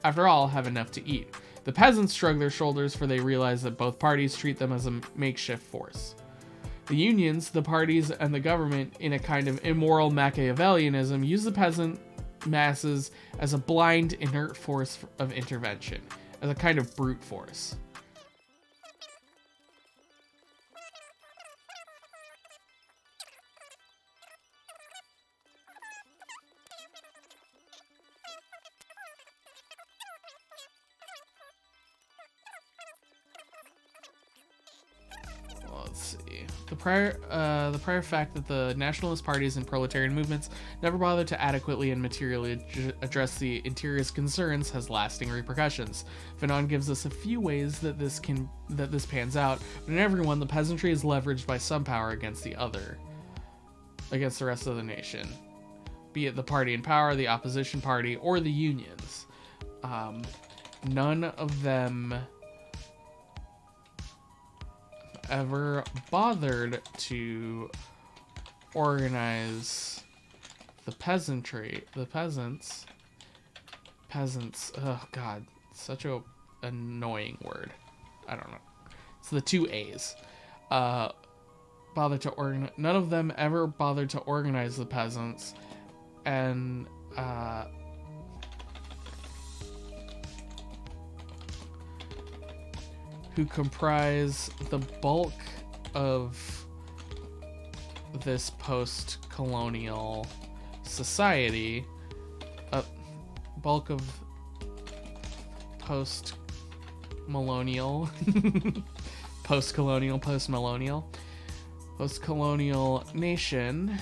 enough to eat. The peasants shrug their shoulders, for they realize that both parties treat them as a makeshift force. The unions, the parties, and the government, in a kind of immoral Machiavellianism, use the peasant masses as a blind, inert force of intervention, as a kind of brute force. The prior fact that the nationalist parties and proletarian movements never bothered to adequately and materially address the interior's concerns has lasting repercussions. Fanon gives us a few ways that this pans out, but in every one, the peasantry is leveraged by some power against the rest of the nation, be it the party in power, the opposition party, or the unions. None of them ever bothered to organize the peasants. Oh god, such a annoying word. I don't know. It's the two A's. None of them ever bothered to organize the peasants, and who comprise the bulk of this post-colonial society, post-millennial nation.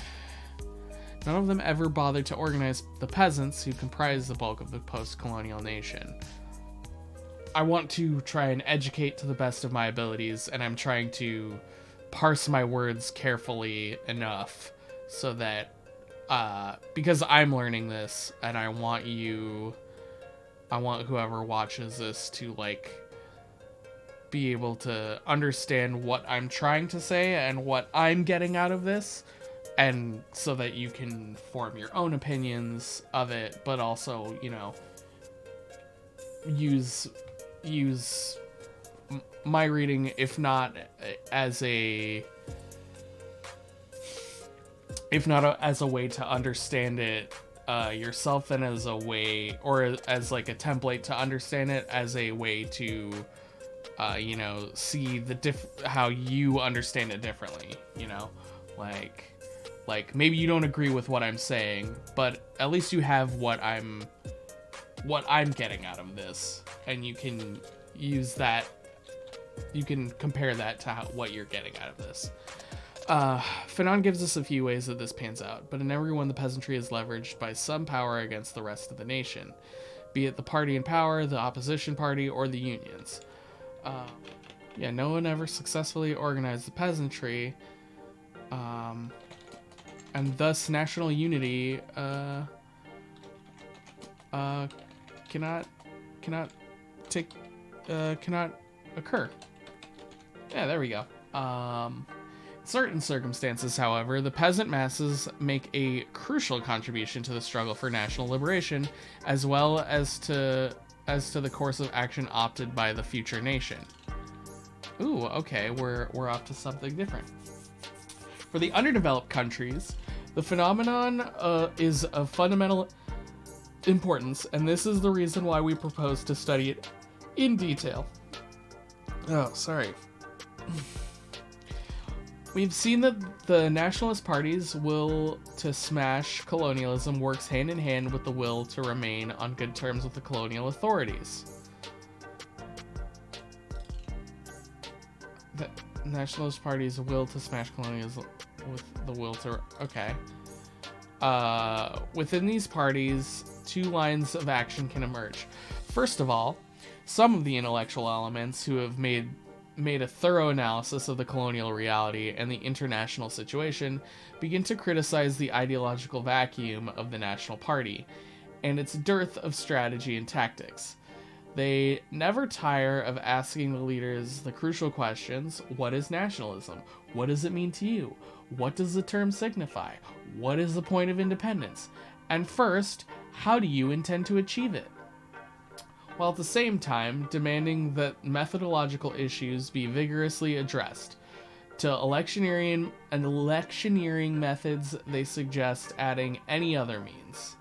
None of them ever bothered to organize the peasants, who comprise the bulk of the post-colonial nation. I want to try and educate to the best of my abilities, and I'm trying to parse my words carefully enough so that, because I'm learning this, and I want whoever watches this to, like, be able to understand what I'm trying to say and what I'm getting out of this, and so that you can form your own opinions of it, but also, you know, use my reading, if not as a way to understand it yourself, then as a way, or as like a template to understand it, as a way to you know, see the how you understand it differently, you know, like maybe you don't agree with what I'm saying, but at least you have what I'm getting out of this, and you can use that, you can compare that to what you're getting out of this. Fanon gives us a few ways that this pans out, but in every one, the peasantry is leveraged by some power against the rest of the nation, be it the party in power, the opposition party, or the unions. No one ever successfully organized the peasantry, and thus national unity cannot occur. Yeah, there we go. In certain circumstances, however, the peasant masses make a crucial contribution to the struggle for national liberation, as well as to the course of action opted by the future nation. Ooh, okay, we're up to something different. For the underdeveloped countries, the phenomenon is of fundamental importance, and this is the reason why we propose to study it in detail. Oh, sorry. We've seen that the nationalist party's will to smash colonialism works hand in hand with the will to remain on good terms with the colonial authorities. The nationalist party's will to smash colonialism with the will to... Okay. Within these parties, two lines of action can emerge. First of all, some of the intellectual elements who have made a thorough analysis of the colonial reality and the international situation begin to criticize the ideological vacuum of the National Party and its dearth of strategy and tactics. They never tire of asking the leaders the crucial questions. What is nationalism? What does it mean to you? What does the term signify? What is the point of independence? And first, how do you intend to achieve it? While at the same time demanding that methodological issues be vigorously addressed. To electioneering methods, they suggest adding any other means.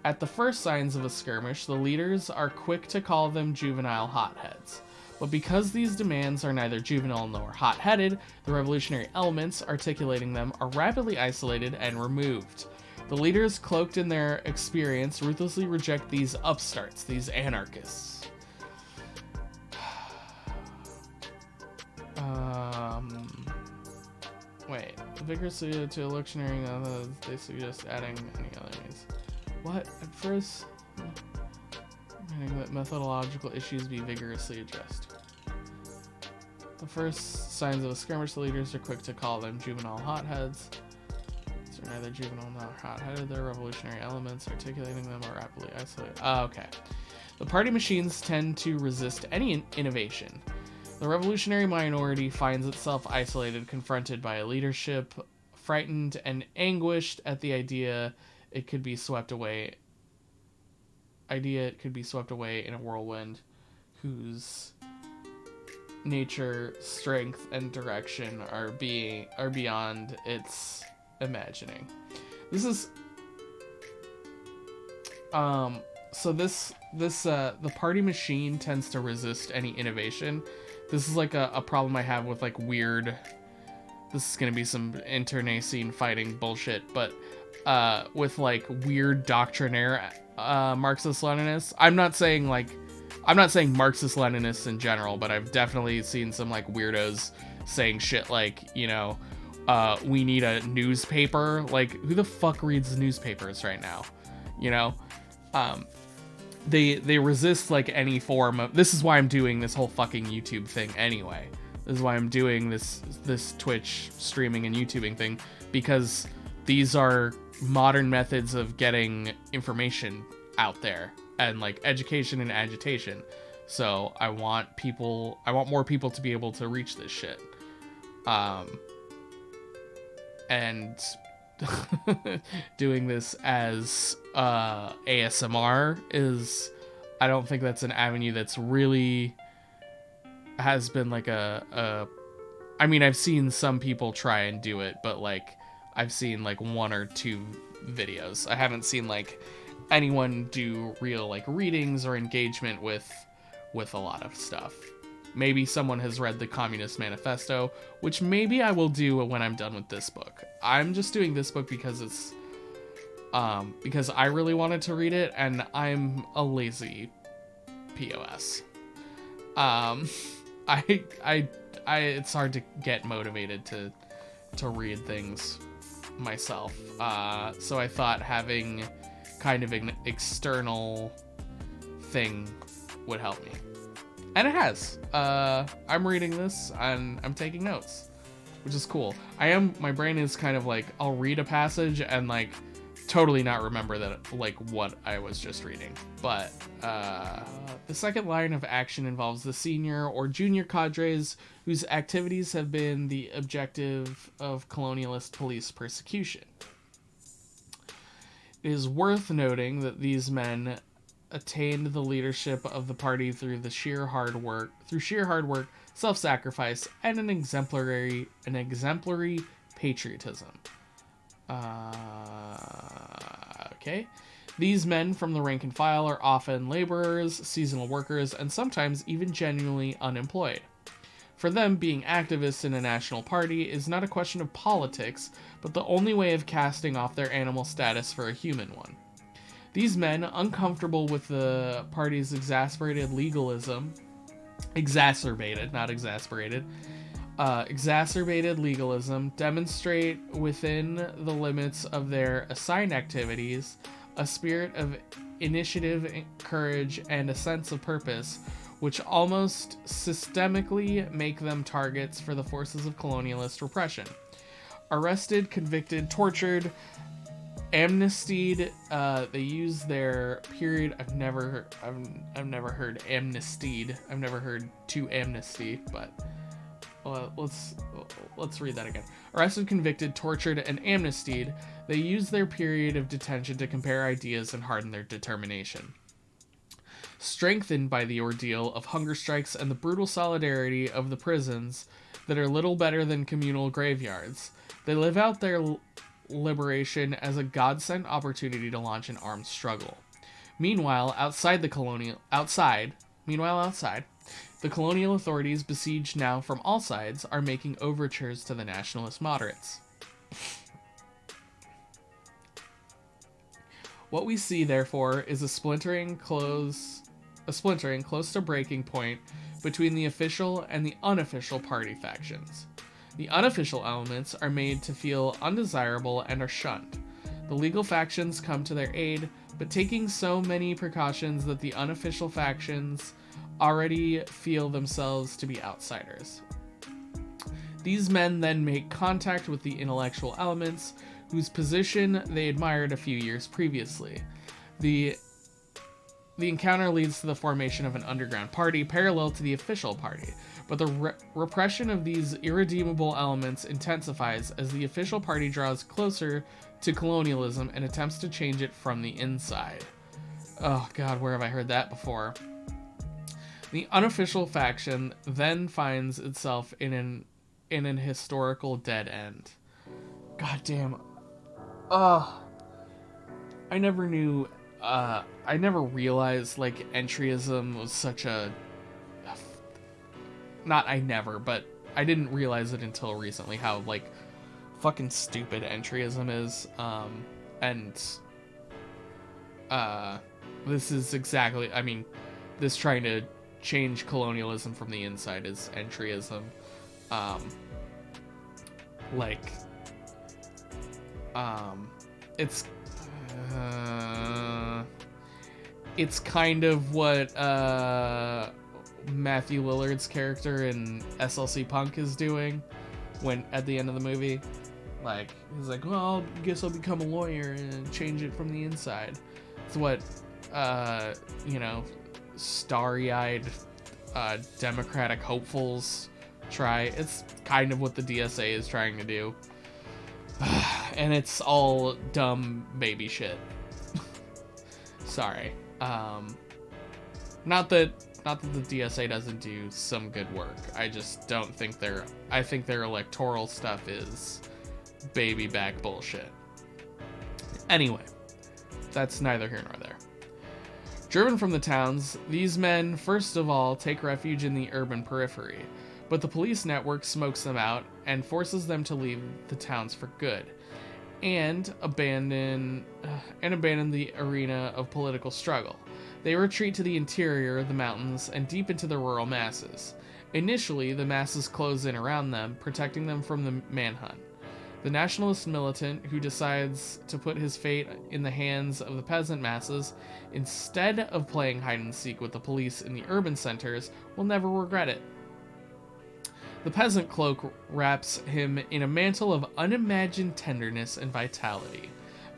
At the first signs of a skirmish, the leaders are quick to call them juvenile hotheads. But because these demands are neither juvenile nor hot-headed, the revolutionary elements articulating them are rapidly isolated and removed. The leaders, cloaked in their experience, ruthlessly reject these upstarts, these anarchists. Wait. Vigorously to electioneering methods, they suggest adding any other means. What? At first, that methodological issues be vigorously addressed. The first signs of a skirmish, the leaders are quick to call them juvenile hotheads. They're neither juvenile nor hot-headed. Their revolutionary elements, articulating them are rapidly isolated. Okay. The party machines tend to resist any innovation. The revolutionary minority finds itself isolated, confronted by a leadership, frightened and anguished at the idea it could be swept away in a whirlwind whose nature, strength, and direction are beyond its imagining. This is so the party machine tends to resist any innovation. This is like a problem I have with like weird, this is gonna be some internecine fighting bullshit, but with like weird doctrinaire Marxist-Leninists. I'm not saying Marxist-Leninists in general, but I've definitely seen some like weirdos saying shit like, you know, we need a newspaper. Like, who the fuck reads newspapers right now? You know? They resist like any form of, this is why I'm doing this whole fucking YouTube thing anyway. This is why I'm doing this Twitch streaming and YouTubing thing, because these are modern methods of getting information out there and like education and agitation. So I want more people to be able to reach this shit. And doing this as ASMR is, I don't think that's an avenue that's really has been like I mean, I've seen some people try and do it, but like I've seen like 1 or 2 videos. I haven't seen like anyone do real like readings or engagement with a lot of stuff. Maybe someone has read the Communist Manifesto, which maybe I will do when I'm done with this book. I'm just doing this book because it's because I really wanted to read it, and I'm a lazy POS. It's hard to get motivated to read things myself. So I thought having kind of an external thing would help me. And it has. I'm reading this and I'm taking notes, which is cool. My brain is kind of like, I'll read a passage and like totally not remember that, like, what I was just reading. But the second line of action involves the senior or junior cadres whose activities have been the objective of colonialist police persecution. It is worth noting that these men attained the leadership of the party through sheer hard work, self-sacrifice, and an exemplary patriotism. Okay. These men from the rank and file are often laborers, seasonal workers, and sometimes even genuinely unemployed. For them, being activists in a national party is not a question of politics, but the only way of casting off their animal status for a human one. These men, uncomfortable with the party's exacerbated legalism, demonstrate within the limits of their assigned activities a spirit of initiative, courage, and a sense of purpose, which almost systemically make them targets for the forces of colonialist repression. Arrested, convicted, tortured, Amnestied. They use their period. I've never heard amnestied. I've never heard to amnesty, but let's read that again. Arrested, convicted, tortured, and amnestied. They use their period of detention to compare ideas and harden their determination. Strengthened by the ordeal of hunger strikes and the brutal solidarity of the prisons that are little better than communal graveyards, they live out their liberation as a God-sent opportunity to launch an armed struggle. Meanwhile, outside, the colonial authorities, besieged now from all sides, are making overtures to the nationalist moderates. What we see, therefore, is a splintering close to breaking point between the official and the unofficial party factions. The unofficial elements are made to feel undesirable and are shunned. The legal factions come to their aid, but taking so many precautions that the unofficial factions already feel themselves to be outsiders. These men then make contact with the intellectual elements, whose position they admired a few years previously. The encounter leads to the formation of an underground party parallel to the official party, but the repression of these irredeemable elements intensifies as the official party draws closer to colonialism and attempts to change it from the inside. Oh god, where have I heard that before? The unofficial faction then finds itself in an historical dead end. God damn. I never knew, I never realized, like, entryism was such a... but I didn't realize it until recently how, like, fucking stupid entryism is, this is exactly, I mean, this trying to change colonialism from the inside is entryism. It's kind of what Matthew Lillard's character in SLC Punk is doing when at the end of the movie. Like, he's like, well, I guess I'll become a lawyer and change it from the inside. It's what, starry-eyed Democratic hopefuls try. It's kind of what the DSA is trying to do. And it's all dumb baby shit. Sorry. Not that the DSA doesn't do some good work. I just don't think I think their electoral stuff is baby back bullshit. Anyway, that's neither here nor there. Driven from the towns, these men first of all take refuge in the urban periphery, but the police network smokes them out and forces them to leave the towns for good, and abandon the arena of political struggle. They retreat to the interior, the mountains, and deep into the rural masses. Initially, the masses close in around them, protecting them from the manhunt. The nationalist militant who decides to put his fate in the hands of the peasant masses, instead of playing hide-and-seek with the police in the urban centers, will never regret it. The peasant cloak wraps him in a mantle of unimagined tenderness and vitality.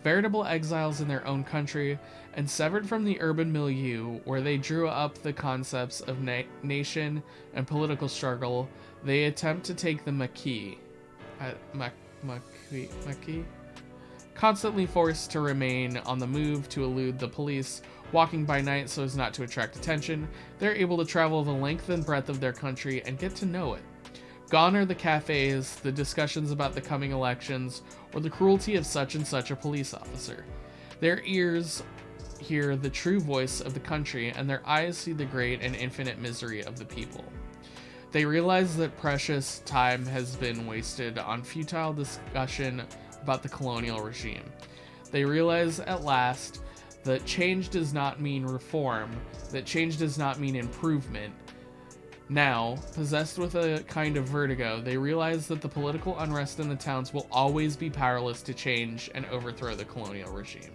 Veritable exiles in their own country, and severed from the urban milieu where they drew up the concepts of nation and political struggle, they attempt to take the Maquis. Constantly forced to remain on the move to elude the police, walking by night so as not to attract attention, they're able to travel the length and breadth of their country and get to know it. Gone are the cafes, the discussions about the coming elections, or the cruelty of such and such a police officer. Their ears hear the true voice of the country, and their eyes see the great and infinite misery of the people. They realize that precious time has been wasted on futile discussion about the colonial regime. They realize at last that change does not mean reform, that change does not mean improvement. Now, possessed with a kind of vertigo, they realize that the political unrest in the towns will always be powerless to change and overthrow the colonial regime.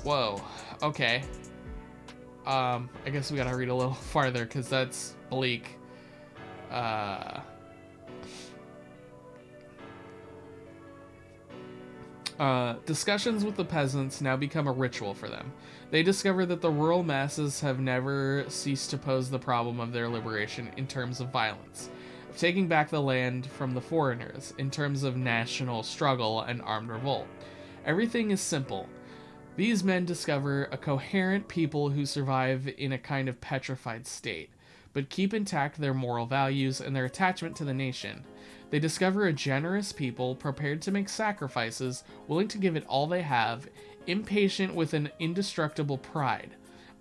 Whoa, okay. I guess we gotta read a little farther, because that's bleak. Discussions with the peasants now become a ritual for them. They discover that the rural masses have never ceased to pose the problem of their liberation in terms of violence, of taking back the land from the foreigners, in terms of national struggle and armed revolt. Everything is simple. These men discover a coherent people who survive in a kind of petrified state, but keep intact their moral values and their attachment to the nation. They discover a generous people prepared to make sacrifices, willing to give it all they have, impatient with an indestructible pride.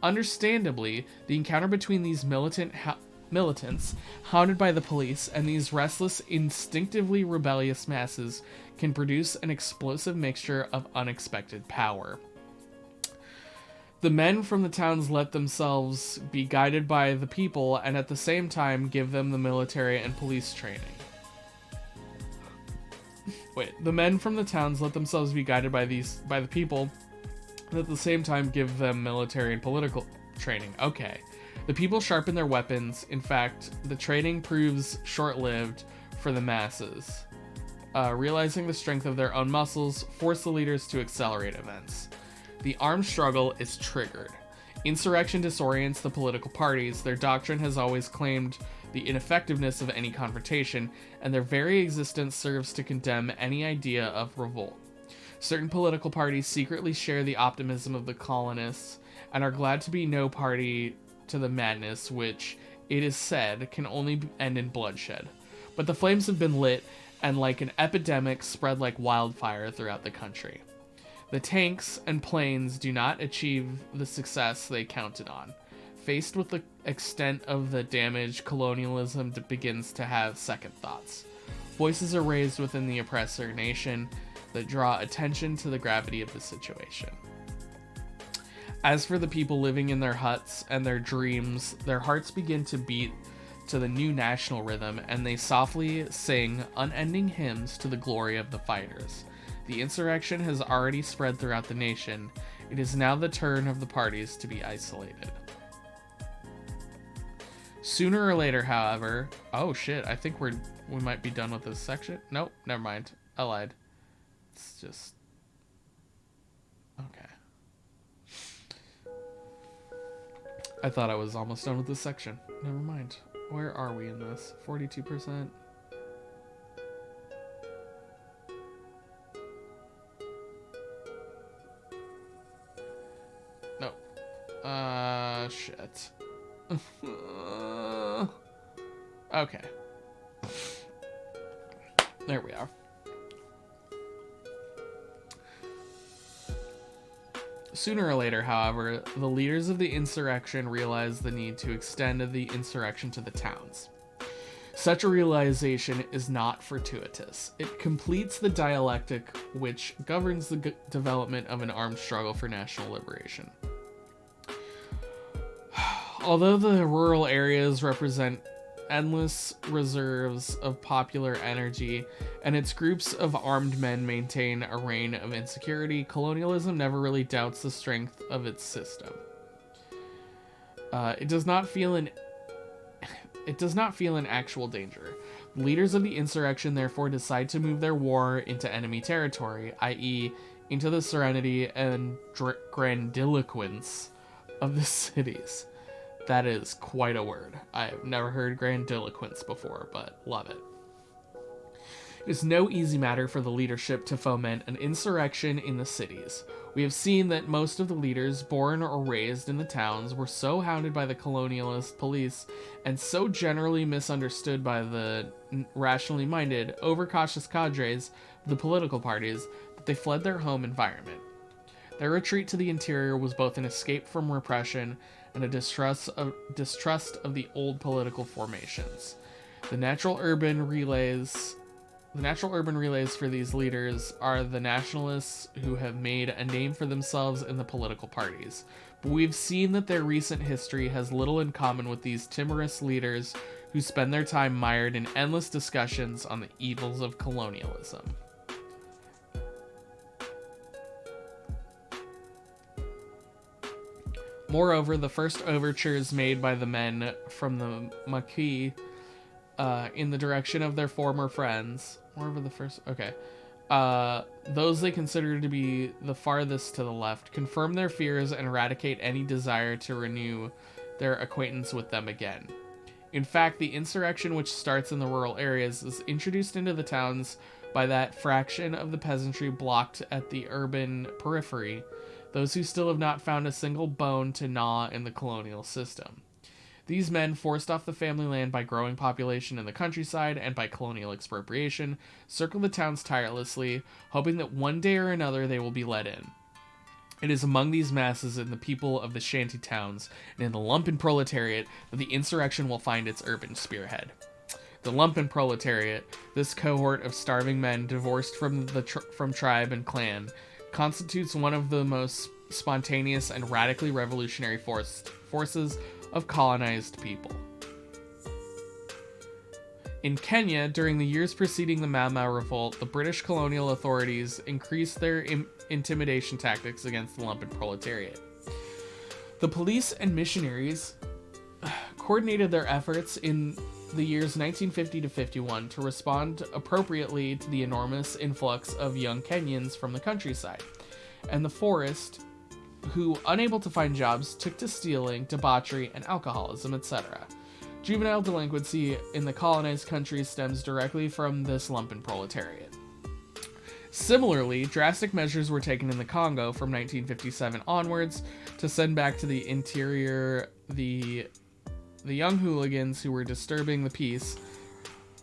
Understandably, the encounter between these militants, hounded by the police, and these restless, instinctively rebellious masses can produce an explosive mixture of unexpected power. The men from the towns let themselves be guided by the people and at the same time give them the military and police training. The men from the towns let themselves be guided by the people and at the same time give them military and political training. Okay. The people sharpen their weapons. In fact, the training proves short-lived for the masses. Realizing the strength of their own muscles force the leaders to accelerate events. The armed struggle is triggered. Insurrection disorients the political parties. Their doctrine has always claimed the ineffectiveness of any confrontation, and their very existence serves to condemn any idea of revolt. Certain political parties secretly share the optimism of the colonists and are glad to be no party to the madness which, it is said, can only end in bloodshed. But the flames have been lit, and like an epidemic spread like wildfire throughout the country. The tanks and planes do not achieve the success they counted on. Faced with the extent of the damage, colonialism begins to have second thoughts. Voices are raised within the oppressor nation that draw attention to the gravity of the situation. As for the people living in their huts and their dreams, their hearts begin to beat to the new national rhythm, and they softly sing unending hymns to the glory of the fighters. The insurrection has already spread throughout the nation. It is now the turn of the parties to be isolated. Sooner or later, however... Oh shit, I think we might be done with this section. Nope, never mind. I lied. It's just... Okay. I thought I was almost done with this section. Never mind. Where are we in this? 42%? Nope. Shit. Okay. There we are. Sooner or later, however, the leaders of the insurrection realize the need to extend the insurrection to the towns. Such a realization is not fortuitous. It completes the dialectic which governs the development of an armed struggle for national liberation. Although the rural areas represent endless reserves of popular energy, and its groups of armed men maintain a reign of insecurity, colonialism never really doubts the strength of its system. It does not feel in actual danger. The leaders of the insurrection therefore decide to move their war into enemy territory, i.e., into the serenity and grandiloquence of the cities. That is quite a word. I've never heard grandiloquence before, but love it. It is no easy matter for the leadership to foment an insurrection in the cities. We have seen that most of the leaders born or raised in the towns were so hounded by the colonialist police and so generally misunderstood by the rationally minded, overcautious cadres of the political parties that they fled their home environment. Their retreat to the interior was both an escape from repression and a distrust of the old political formations. The natural urban relays for these leaders are the nationalists who have made a name for themselves in the political parties. But we've seen that their recent history has little in common with these timorous leaders who spend their time mired in endless discussions on the evils of colonialism. Moreover, the first overtures made by the men from the Maquis in the direction of their former friends. those they consider to be the farthest to the left, confirm their fears and eradicate any desire to renew their acquaintance with them again. In fact, the insurrection, which starts in the rural areas, is introduced into the towns by that fraction of the peasantry blocked at the urban periphery, those who still have not found a single bone to gnaw in the colonial system. These men, forced off the family land by growing population in the countryside and by colonial expropriation, circle the towns tirelessly, hoping that one day or another they will be let in. It is among these masses and the people of the shanty towns and in the lumpen proletariat that the insurrection will find its urban spearhead. The lumpen proletariat, this cohort of starving men divorced from tribe and clan, constitutes one of the most spontaneous and radically revolutionary forces of colonized people. In Kenya, during the years preceding the Mau Mau revolt, the British colonial authorities increased their intimidation tactics against the lumpen proletariat. The police and missionaries coordinated their efforts in the years 1950 to 51 to respond appropriately to the enormous influx of young Kenyans from the countryside and the forest, who, unable to find jobs, took to stealing, debauchery, and alcoholism, etc. Juvenile delinquency in the colonized countries stems directly from this lumpen proletariat. Similarly, drastic measures were taken in the Congo from 1957 onwards to send back to the interior the young hooligans who were disturbing the peace.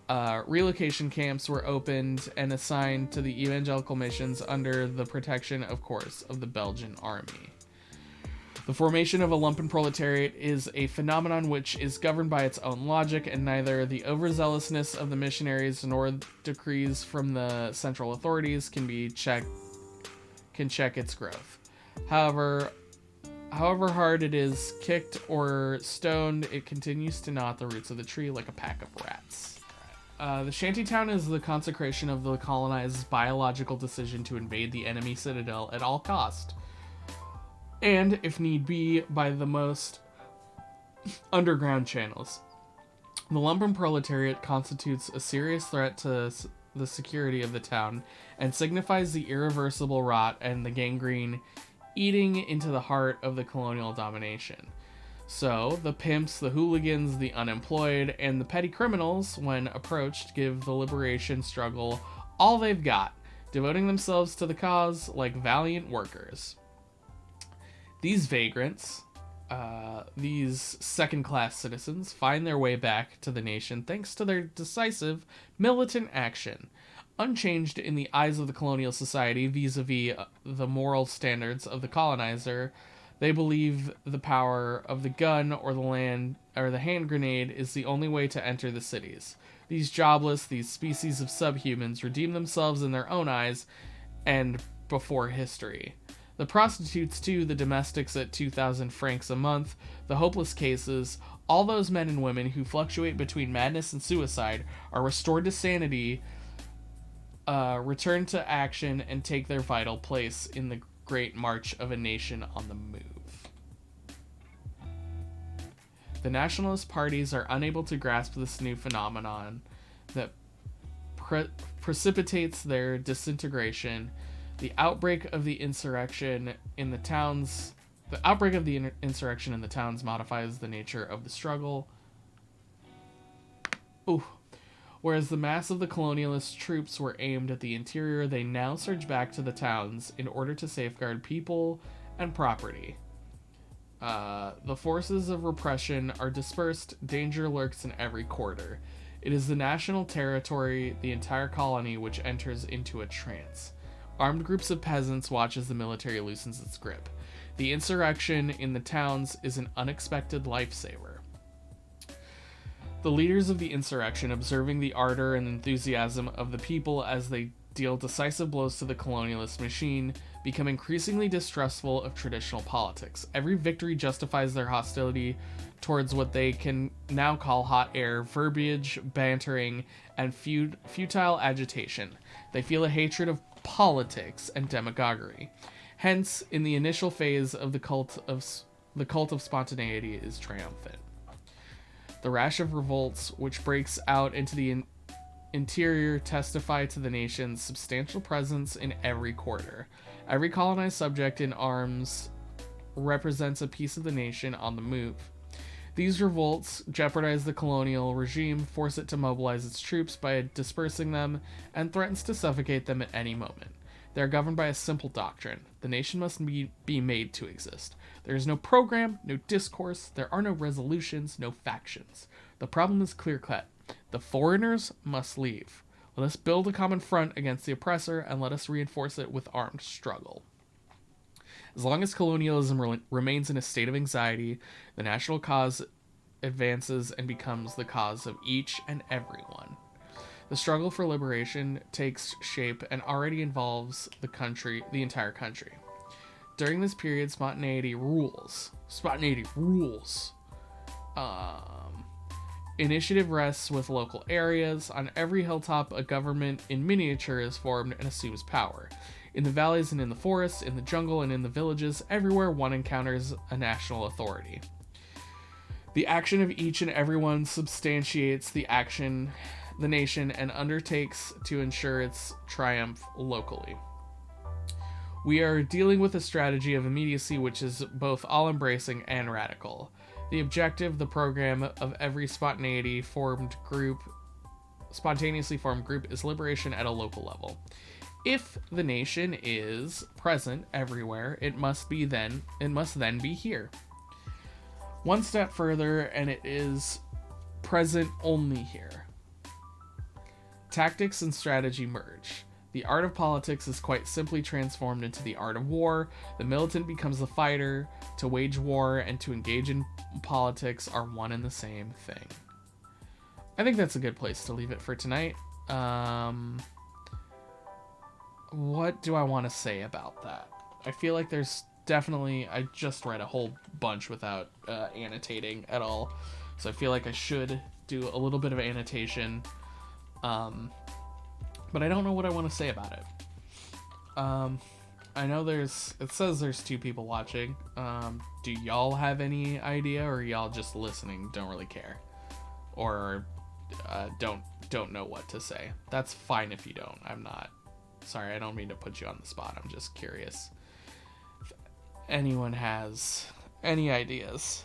Relocation camps were opened and assigned to the evangelical missions under the protection, of course, of the Belgian army. The formation of a lumpen proletariat is a phenomenon which is governed by its own logic, and neither the overzealousness of the missionaries nor decrees from the central authorities can check its growth. However hard it is kicked or stoned, it continues to gnaw at the roots of the tree like a pack of rats. The shantytown is the consecration of the colonized's biological decision to invade the enemy citadel at all cost, and, if need be, by the most underground channels. The lumpen proletariat constitutes a serious threat to the security of the town and signifies the irreversible rot and the gangrene eating into the heart of the colonial domination. So, the pimps, the hooligans, the unemployed, and the petty criminals, when approached, give the liberation struggle all they've got, devoting themselves to the cause like valiant workers. These vagrants, these second-class citizens, find their way back to the nation thanks to their decisive, militant action. Unchanged in the eyes of the colonial society vis-a-vis the moral standards of the colonizer, they believe the power of the gun or the hand grenade is the only way to enter the cities. These jobless, these species of subhumans redeem themselves in their own eyes and before history. The prostitutes, too, the domestics at 2,000 francs a month, the hopeless cases, all those men and women who fluctuate between madness and suicide are restored to sanity, return to action, and take their vital place in the great march of a nation on the move. The nationalist parties are unable to grasp this new phenomenon that precipitates their disintegration. The outbreak of the insurrection in the towns modifies the nature of the struggle. Whereas the mass of the colonialist troops were aimed at the interior, they now surge back to the towns in order to safeguard people and property. The forces of repression are dispersed, danger lurks in every quarter. It is the national territory, the entire colony, which enters into a trance. Armed groups of peasants watch as the military loosens its grip. The insurrection in the towns is an unexpected lifesaver. The leaders of the insurrection, observing the ardor and enthusiasm of the people as they deal decisive blows to the colonialist machine, become increasingly distrustful of traditional politics. Every victory justifies their hostility towards what they can now call hot air, verbiage, bantering, and futile agitation. They feel a hatred of politics and demagoguery. Hence, in the initial phase of the cult of spontaneity is triumphant. The rash of revolts which breaks out into the interior testify to the nation's substantial presence in every quarter. Every colonized subject in arms represents a piece of the nation on the move. These revolts jeopardize the colonial regime, force it to mobilize its troops by dispersing them, and threatens to suffocate them at any moment. They are governed by a simple doctrine. The nation must be made to exist. There is no program, no discourse, there are no resolutions, no factions. The problem is clear-cut. The foreigners must leave. Let us build a common front against the oppressor, and let us reinforce it with armed struggle. As long as colonialism remains in a state of anxiety, the national cause advances and becomes the cause of each and everyone. The struggle for liberation takes shape and already involves the entire country. During this period, spontaneity rules. Spontaneity rules. Initiative rests with local areas. On every hilltop, a government in miniature is formed and assumes power. In the valleys and in the forests, in the jungle and in the villages, everywhere one encounters a national authority. The action of each and everyone substantiates the nation, and undertakes to ensure its triumph locally. We are dealing with a strategy of immediacy which is both all-embracing and radical. The objective, the program of every spontaneously formed group is liberation at a local level. If the nation is present everywhere, it must then be here. One step further, and it is present only here. Tactics and strategy merge. The art of politics is quite simply transformed into the art of war. The militant becomes the fighter. To wage war and to engage in politics are one and the same thing. I think that's a good place to leave it for tonight. What do I want to say about that? I feel like there's definitely... I just read a whole bunch without annotating at all. So I feel like I should do a little bit of annotation. But I don't know what I want to say about it. I know it says there's 2 people watching. Do y'all have any idea, or y'all just listening, don't really care? Or don't know what to say? That's fine if you don't. I'm not... Sorry, I don't mean to put you on the spot. I'm just curious if anyone has any ideas.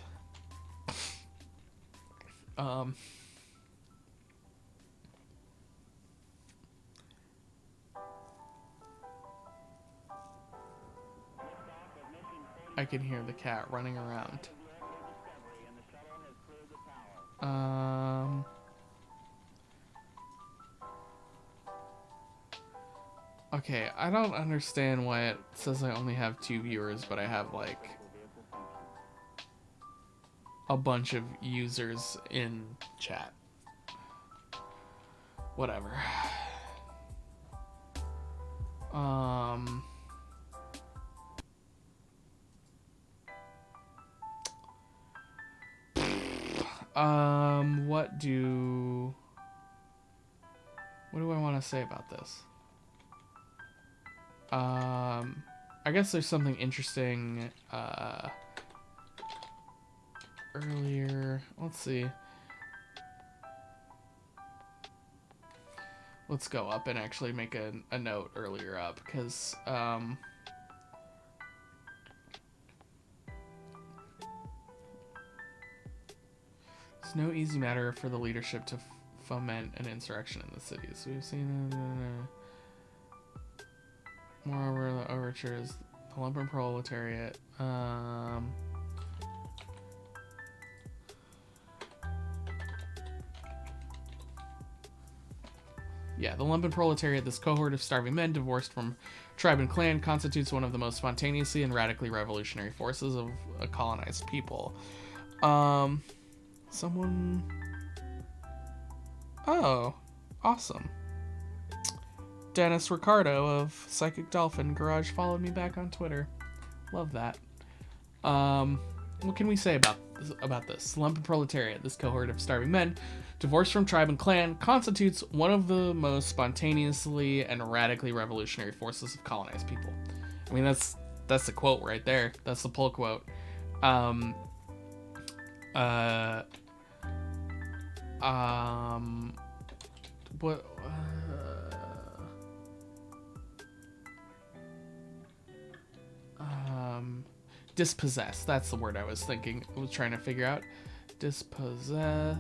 I can hear the cat running around. Okay, I don't understand why it says I only have 2 viewers, but I have, like, a bunch of users in chat. Whatever. What do I want to say about this? I guess there's something interesting, earlier. Let's see. Let's go up and actually make a note earlier up, because, it's no easy matter for the leadership to foment an insurrection in the cities. We've seen... Moreover, the overtures, the lumpen proletariat. Yeah, the lumpen proletariat, this cohort of starving men divorced from tribe and clan, constitutes one of the most spontaneously and radically revolutionary forces of a colonized people. Someone... Oh, awesome. Dennis Ricardo of Psychic Dolphin Garage followed me back on Twitter. Love that. What can we say about this? Lumpen proletariat, this cohort of starving men, divorced from tribe and clan, constitutes one of the most spontaneously and radically revolutionary forces of colonized people. I mean, that's the quote right there. That's the pull quote. What dispossessed. That's the word I was thinking. I was trying to figure out. Dispossessed.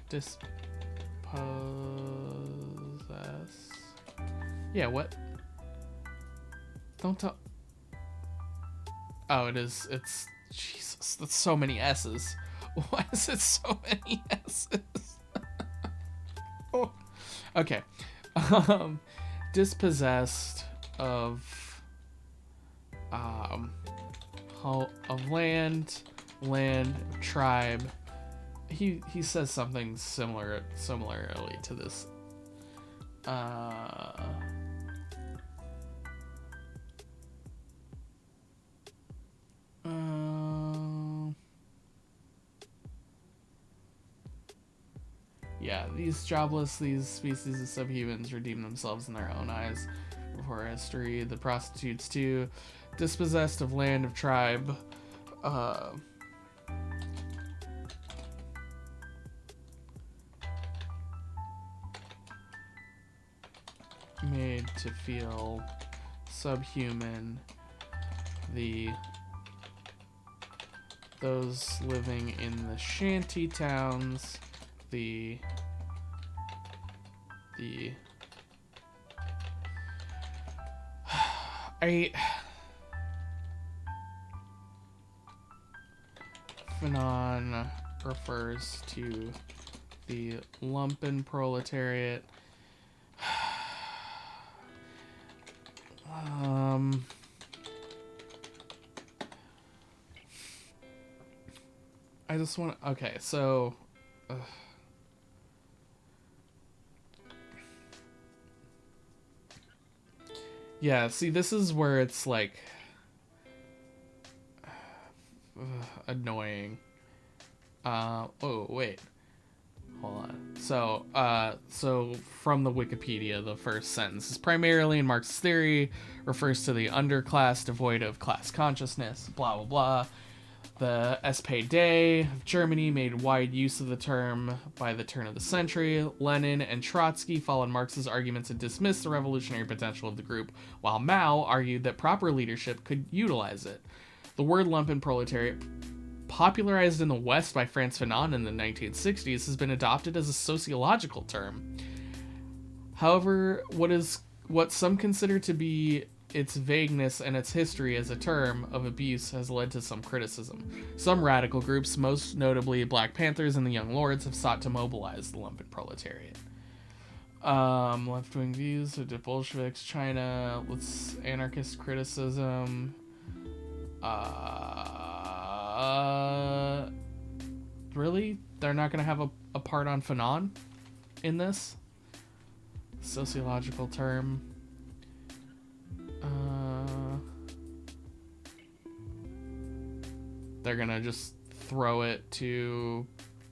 Dispossessed. Yeah, what? Don't tell. Oh, it is. It's. Jesus, that's so many S's. Why is it so many S's? Oh. Okay. Dispossessed of land, tribe. He says something similarly to this. Yeah, these species of subhumans redeem themselves in their own eyes before history. The prostitutes too, dispossessed of land, of tribe, made to feel subhuman. Those living in the shanty towns, the Phenon refers to the lumpen proletariat. I just want to, okay, so yeah, see, this is where it's like annoying. Oh wait, hold on. So from the Wikipedia, the first sentence is primarily in Marx's theory, refers to the underclass devoid of class consciousness, blah blah blah. The SPD of Germany made wide use of the term by the turn of the century. Lenin and Trotsky followed Marx's arguments and dismissed the revolutionary potential of the group, while Mao argued that proper leadership could utilize it. The word lumpen proletariat, popularized in the West by Frantz Fanon in the 1960s, has been adopted as a sociological term. However, what some consider to be its vagueness and its history as a term of abuse has led to some criticism. Some radical groups, most notably Black Panthers and the Young Lords, have sought to mobilize the lumpen proletariat. Left-wing views of the Bolsheviks, China, anarchist criticism. Really? They're not going to have a part on Fanon in this? Sociological term. They're gonna just throw it to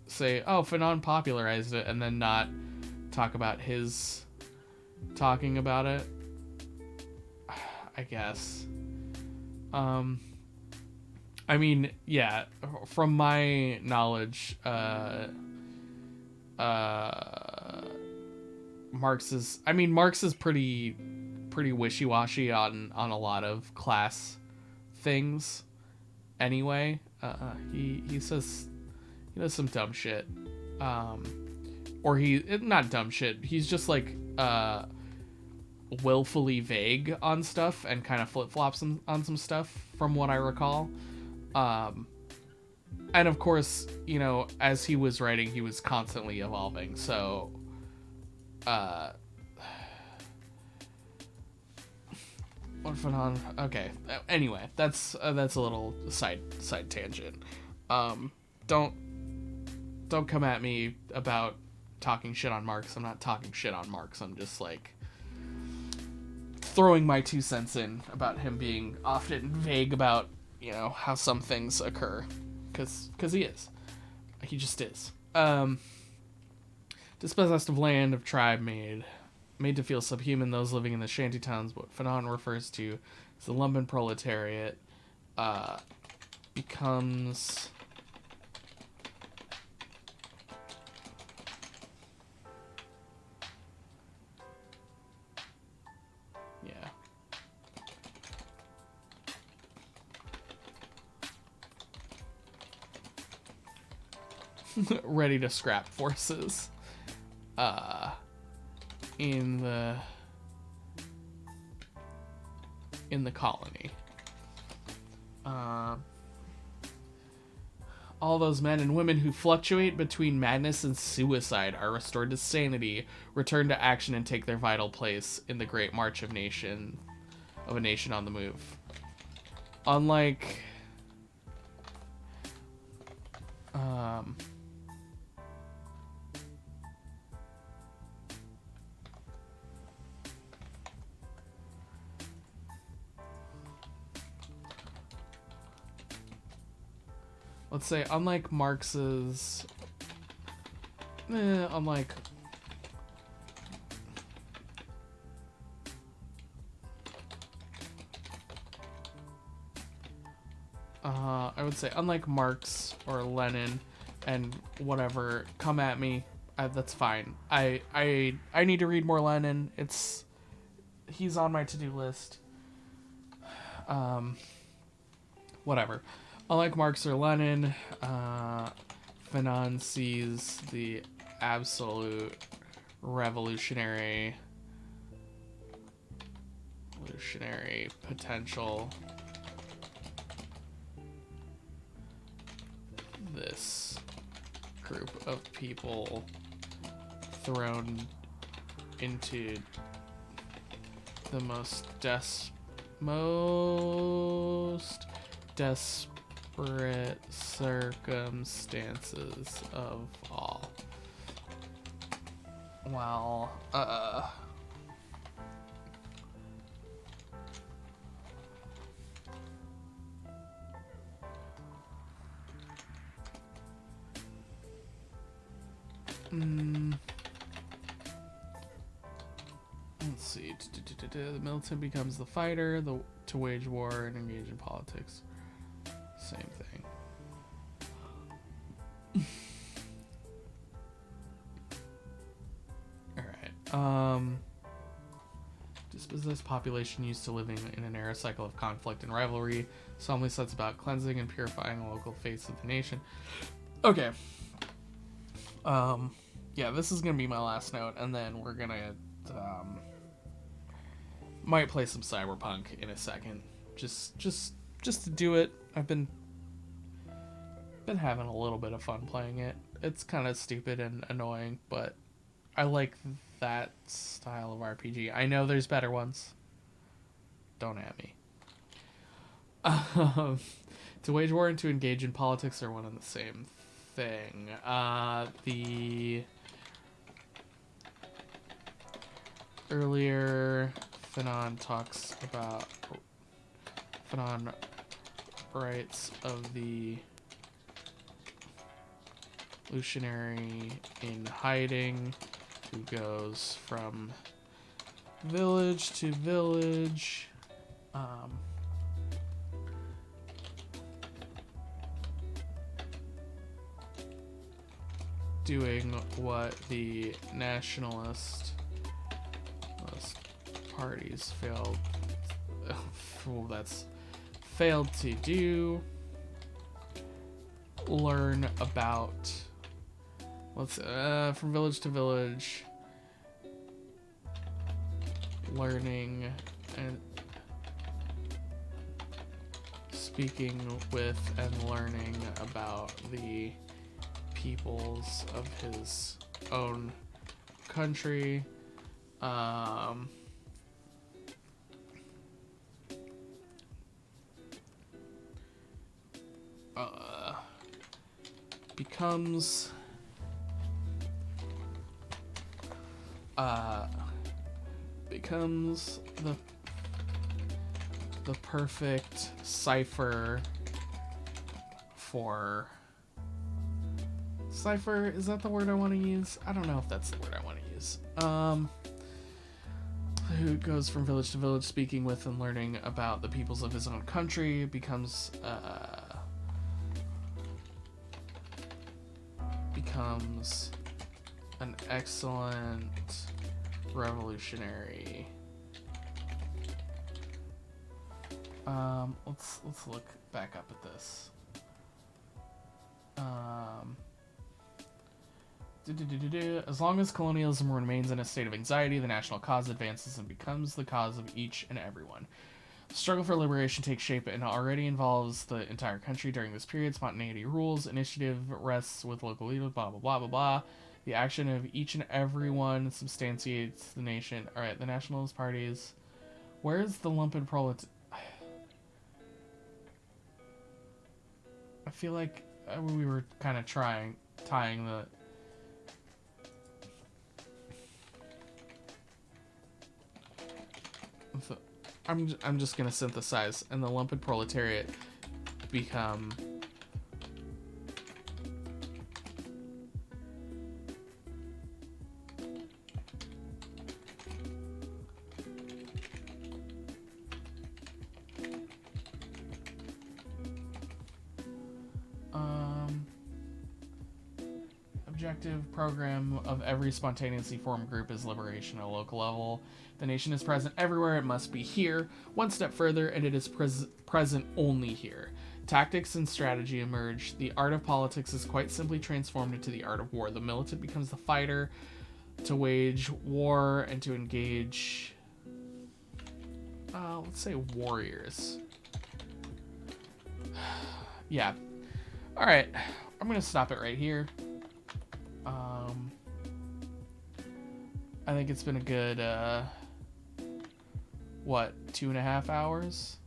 say, oh, Fanon popularized it, and then not talk about his talking about it, I guess. I mean, yeah, from my knowledge, Marx is pretty wishy-washy on a lot of class things anyway. He does some dumb shit, or not dumb shit, he's just like willfully vague on stuff and kind of flip-flops on some stuff from what I recall. And of course, as he was writing, he was constantly evolving, so what Fanon? Okay. Anyway, that's a little side tangent. Don't come at me about talking shit on Marx. I'm not talking shit on Marx. I'm just like throwing my 2 cents in about him being often vague about how some things occur, because he just is. Dispossessed of land, of tribe, made to feel subhuman, those living in the shanty towns, what Fanon refers to as the lumpen proletariat, becomes ready to scrap forces in the colony. All those men and women who fluctuate between madness and suicide are restored to sanity, return to action, and take their vital place in the great march of a nation on the move. Unlike let's say, unlike Marx's, unlike I would say, unlike Marx or Lenin and whatever, come at me. That's fine. I need to read more Lenin. He's on my to-do list. Whatever. Unlike Marx or Lenin, Fanon sees the absolute revolutionary potential this group of people thrown into the most desperate circumstances of all. Well, let's see. The militant becomes the fighter, to wage war and engage in politics. Same thing. Alright. Dispossessed population used to living in an era cycle of conflict and rivalry. Solemnly sets about cleansing and purifying the local faiths of the nation. Okay. Yeah, this is gonna be my last note, and then we're gonna might play some Cyberpunk in a second. Just to do it. I've been having a little bit of fun playing it. It's kind of stupid and annoying, but I like that style of RPG. I know there's better ones. Don't at me. To wage war and to engage in politics are one and the same thing. The earlier Fanon writes of the revolutionary in hiding who goes from village to village, doing what the nationalist parties failed to do. Learn about from village to village, learning and speaking with and learning about the peoples of his own country. Becomes the perfect cipher for cipher. Is that the word I want to use? I don't know if that's the word I want to use. Who goes from village to village, speaking with and learning about the peoples of his own country, becomes an excellent revolutionary. Let's look back up at this. As long as colonialism remains in a state of anxiety, the national cause advances and becomes the cause of each and everyone. The struggle for liberation takes shape and already involves the entire country during this period. Spontaneity rules. Initiative rests with local leaders. Blah blah blah blah blah. The action of each and everyone substantiates the nation. All right, the nationalist parties. Where is the lumpen prolet? I feel like we were kind of tying the. I'm just gonna synthesize, and the lumpen proletariat become objective program of every spontaneously formed group is liberation at a local level. The nation is present everywhere. It must be here. One step further, and it is present only here. Tactics and strategy emerge. The art of politics is quite simply transformed into the art of war. The militant becomes the fighter to wage war and to engage, let's say, warriors. Yeah. All right. I'm going to stop it right here. I think it's been a good, 2.5 hours?